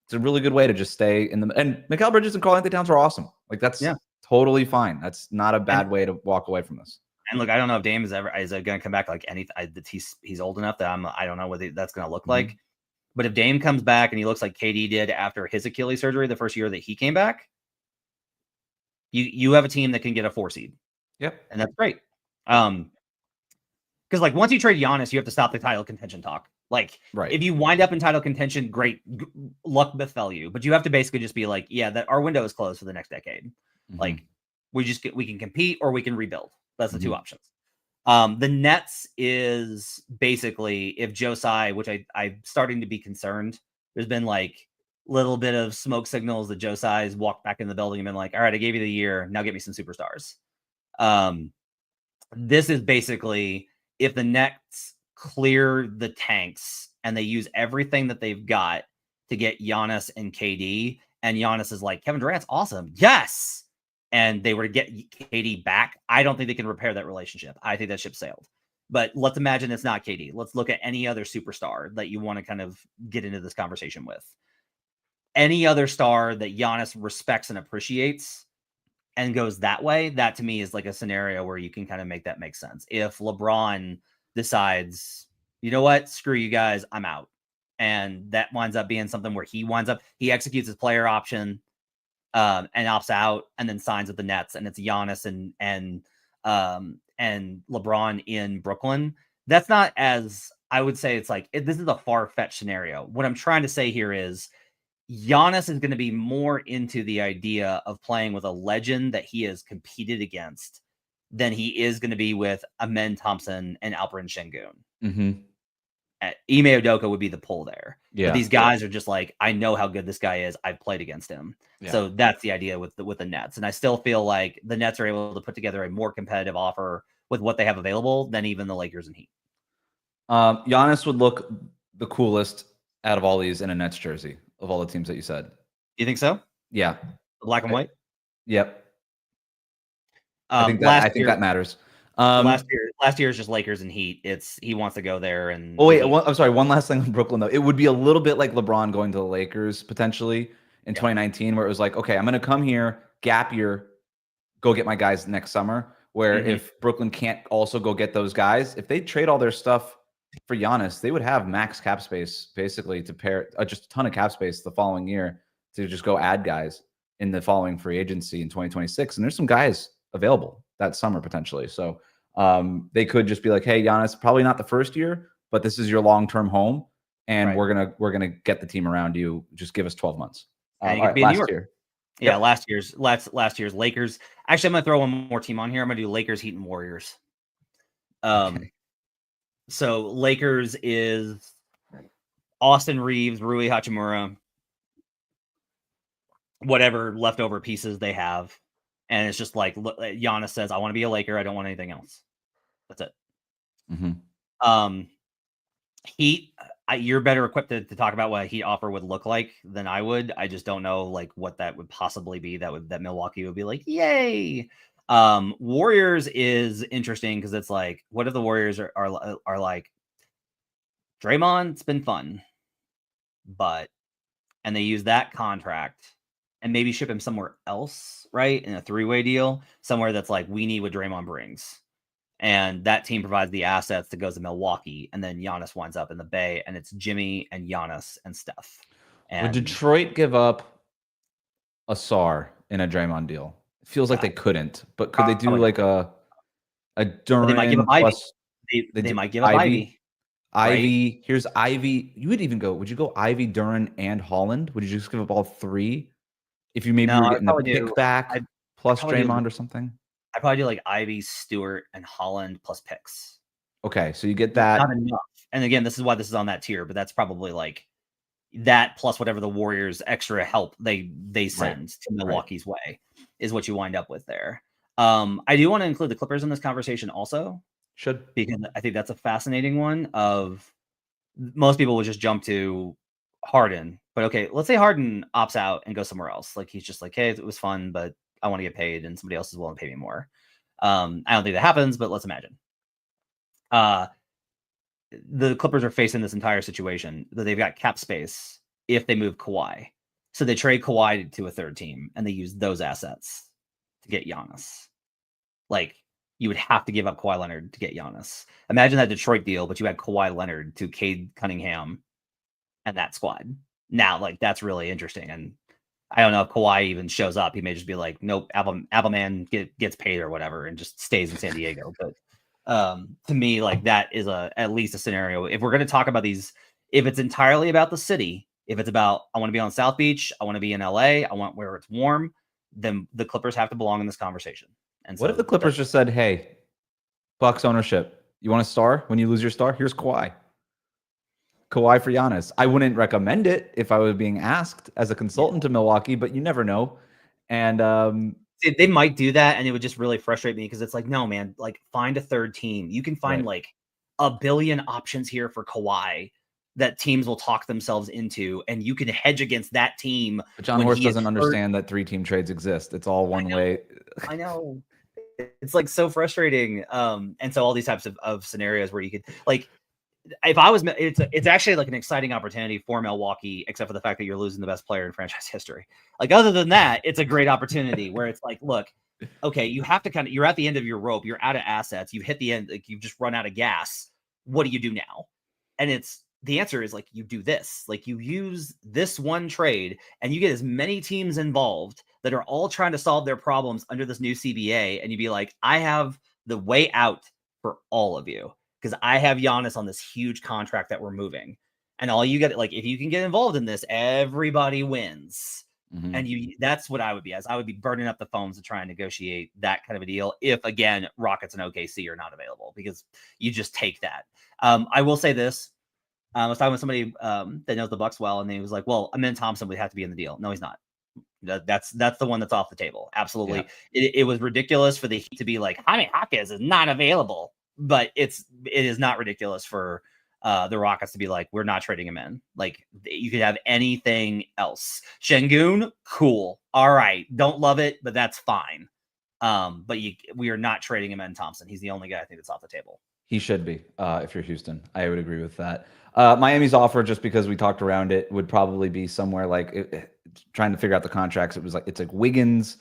Speaker 1: It's a really good way to just stay in the. And Mikal Bridges and Karl-Anthony Towns are awesome. Like that's totally fine. That's not a bad way to walk away from this.
Speaker 2: And look, I don't know if Dame is going to come back like he's old enough that I don't know what that's going to look like. But if Dame comes back and he looks like KD did after his Achilles surgery the first year that he came back, you have a team that can get a 4 seed.
Speaker 1: Yep.
Speaker 2: And that's great. Because like once you trade Giannis, you have to stop the title contention talk. Like if you wind up in title contention, great luck befell you. But you have to basically just be like, yeah, that our window is closed for the next decade. Like we can compete or we can rebuild. That's the 2 options. The Nets is basically if Josai, which I'm starting to be concerned. There's been like little bit of smoke signals that Josai's walked back in the building and been like, all right, I gave you the year. Now get me some superstars. This is basically if the Nets clear the tanks and they use everything that they've got to get Giannis and KD, and Giannis is like, Kevin Durant's awesome. Yes. And they were to get KD back, I don't think they can repair that relationship. I think that ship sailed. But let's imagine it's not KD. Let's look at any other superstar that you want to kind of get into this conversation with. Any other star that Giannis respects and appreciates and goes that way, that to me is like a scenario where you can kind of make that make sense. If LeBron decides, you know what, screw you guys, I'm out. And that winds up being something where he executes his player option, and opts out and then signs with the Nets, and it's Giannis and LeBron in Brooklyn. That's not as, I would say it's like, this is a far-fetched scenario. What I'm trying to say here is Giannis is going to be more into the idea of playing with a legend that he has competed against than he is going to be with Amen Thompson and Alperen Şengün. Ime Udoka would be the pull there. But these guys are just like, I know how good this guy is. I've played against him. So that's the idea with the Nets. And I still feel like the Nets are able to put together a more competitive offer with what they have available than even the Lakers and Heat.
Speaker 1: Giannis would look the coolest out of all these in a Nets jersey of all the teams that you said.
Speaker 2: You think so?
Speaker 1: Yeah.
Speaker 2: The black and white?
Speaker 1: Yep. I think that matters.
Speaker 2: Last year is just Lakers and Heat. He wants to go there. And
Speaker 1: I'm sorry. One last thing on Brooklyn though. It would be a little bit like LeBron going to the Lakers potentially in 2019, where it was like, okay, I'm going to come here, gap year, go get my guys next summer. Where if Brooklyn can't also go get those guys, if they trade all their stuff for Giannis, they would have max cap space basically to pair just a ton of cap space the following year to just go add guys in the following free agency in 2026. And there's some guys available that summer potentially. So they could just be like, hey, Giannis, probably not the first year, but this is your long-term home. And we're going to get the team around you. Just give us 12 months.
Speaker 2: Last year. Yeah, last year's Lakers. Actually, I'm gonna throw one more team on here. I'm gonna do Lakers, Heat, and Warriors. So Lakers is Austin Reeves, Rui Hachimura, whatever leftover pieces they have, and it's just like Giannis says, "I want to be a Laker. I don't want anything else." That's it. Heat. You're better equipped to talk about what a Heat offer would look like than I would. I just don't know like what that would possibly be. That Milwaukee would be like, yay. Warriors is interesting because it's like, what if the Warriors are like, Draymond? It's been fun, and they use that contract and maybe ship him somewhere else, right? In a 3-way deal, somewhere that's like, we need what Draymond brings. And that team provides the assets that goes to Milwaukee, and then Giannis winds up in the Bay, and it's Jimmy and Giannis and Steph. And
Speaker 1: would Detroit give up a SAR in a Draymond deal? It feels like they couldn't, but could they do like a Duran?
Speaker 2: They might give up Ivy. They might give up Ivy.
Speaker 1: Ivy. Here's Ivy. You would even go. Would you go Ivy, Duran, and Holland? Would you just give up all 3? If you maybe were getting the pick back plus Draymond or something.
Speaker 2: I probably do like Ivy, Stewart, and Holland plus picks.
Speaker 1: Okay, so you get that.
Speaker 2: Not enough. And again, this is why this is on that tier, but that's probably like that plus whatever the Warriors extra help they send to Milwaukee's way is what you wind up with there. I do want to include the Clippers in this conversation also.
Speaker 1: Should.
Speaker 2: Because I think that's a fascinating one. Of most people would just jump to Harden, but okay, let's say Harden opts out and goes somewhere else. Like he's just like, hey, it was fun, but I want to get paid, and somebody else is willing to pay me more. I don't think that happens, but let's imagine. The Clippers are facing this entire situation that they've got cap space if they move Kawhi. So they trade Kawhi to a third team and they use those assets to get Giannis. Like, you would have to give up Kawhi Leonard to get Giannis. Imagine that Detroit deal, but you had Kawhi Leonard to Cade Cunningham and that squad. Now, like, that's really interesting. And I don't know if Kawhi even shows up. He may just be like, nope, Appleman gets paid or whatever and just stays in San Diego. But to me, like, that is at least a scenario. If we're going to talk about these, if it's entirely about the city, if it's about, I want to be on South Beach, I want to be in LA, I want where it's warm, then the Clippers have to belong in this conversation. And
Speaker 1: what if the Clippers just said, hey, Bucks ownership, you want a star? When you lose your star, here's Kawhi. Kawhi for Giannis. I wouldn't recommend it if I was being asked as a consultant to Milwaukee, but you never know. And
Speaker 2: they might do that, and it would just really frustrate me because it's like, no, man, like, find a third team. You can find like a billion options here for Kawhi that teams will talk themselves into, and you can hedge against that team.
Speaker 1: But John Horst doesn't understand that 3-team trades exist. It's all one way.
Speaker 2: I know. It's like so frustrating. And so all these types of scenarios where you could, like, if I was, it's actually like an exciting opportunity for Milwaukee, except for the fact that you're losing the best player in franchise history. Like, other than that, it's a great opportunity where it's like, look, okay, you have to you're at the end of your rope. You're out of assets. You've hit the end. Like, you've just run out of gas. What do you do now? And the answer is, like, you do this. Like, you use this one trade and you get as many teams involved that are all trying to solve their problems under this new CBA. And you'd be like, I have the way out for all of you because I have Giannis on this huge contract that we're moving. And all you get, like, if you can get involved in this, everybody wins. Mm-hmm. And that's what I would be as. I would be burning up the phones to try and negotiate that kind of a deal if, again, Rockets and OKC are not available, because you just take that. I will say this. I was talking with somebody that knows the Bucks well, and he was like, well, Amen Thompson would have to be in the deal. No, he's not. That's the one that's off the table. Absolutely. Yeah. It was ridiculous for the Heat to be like, Jaime Jaquez is not available, but it is not ridiculous for the Rockets to be like, we're not trading him in. Like, you could have anything else. Şengün, cool. All right. Don't love it, but that's fine. But we are not trading him in Thompson. He's the only guy I think that's off the table.
Speaker 1: He should be, if you're Houston. I would agree with that. Miami's offer, just because we talked around it, would probably be somewhere like trying to figure out the contracts. It's like Wiggins,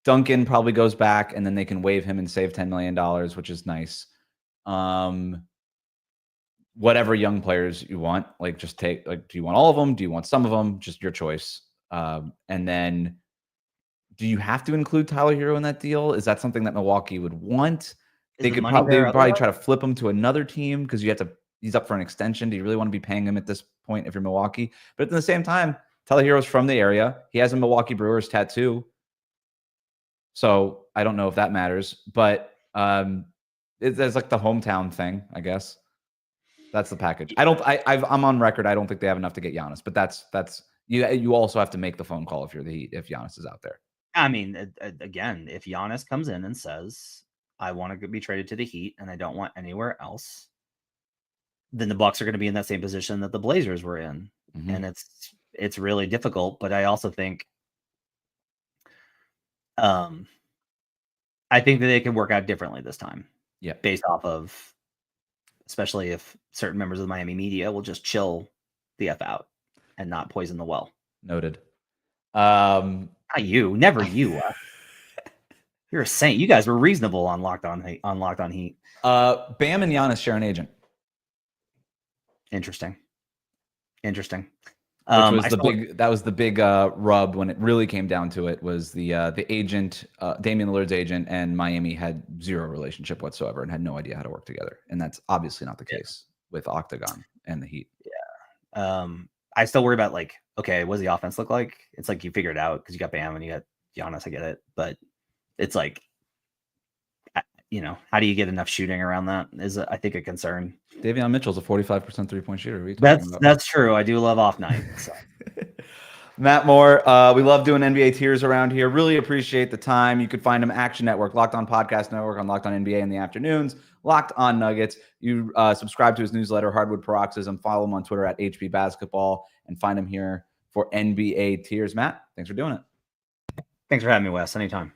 Speaker 1: Duncan probably goes back, and then they can waive him and save $10 million, which is nice. Whatever young players you want, like, just take, like, do you want all of them? Do you want some of them? Just your choice. And then, do you have to include Tyler Hero in that deal? Is that something that Milwaukee would want? They could probably try to flip him to another team because he's up for an extension. Do you really want to be paying him at this point if you're Milwaukee? But at the same time, Tyler Hero's from the area. He has a Milwaukee Brewers tattoo. So I don't know if that matters, but it's like the hometown thing, I guess. That's the package. I'm on record. I don't think they have enough to get Giannis, but that's you also have to make the phone call if you're the Heat, if Giannis is out there.
Speaker 2: I mean, again, if Giannis comes in and says, I want to be traded to the Heat and I don't want anywhere else, then the Bucks are going to be in that same position that the Blazers were in. Mm-hmm. And it's really difficult, but I also think I think that they can work out differently this time.
Speaker 1: Yeah.
Speaker 2: Based off of, especially if certain members of the Miami media will just chill the F out and not poison the well.
Speaker 1: Noted.
Speaker 2: Not you, never you. You're a saint. You guys were reasonable on Locked On Heat.
Speaker 1: Bam and Giannis share an agent.
Speaker 2: Interesting.
Speaker 1: That was the big rub when it really came down to it, was the agent, Damian Lillard's agent, and Miami had zero relationship whatsoever and had no idea how to work together. And that's obviously not the case with Octagon and the Heat.
Speaker 2: Yeah. I still worry about, like, okay, what does the offense look like? It's like you figure it out because you got Bam and you got Giannis. I get it. But it's like, how do you get enough shooting around that is, I think, a concern.
Speaker 1: Davion Mitchell's a 45% 3-point shooter.
Speaker 2: That's true. I do love off night. So.
Speaker 1: Matt Moore, we love doing NBA tiers around here. Really appreciate the time. You could find him Action Network, Locked On Podcast Network on Locked On NBA in the afternoons, Locked On Nuggets. You subscribe to his newsletter, Hardwood Paroxysm. Follow him on Twitter at HB Basketball and find him here for NBA tiers. Matt, thanks for doing it.
Speaker 2: Thanks for having me, Wes. Anytime.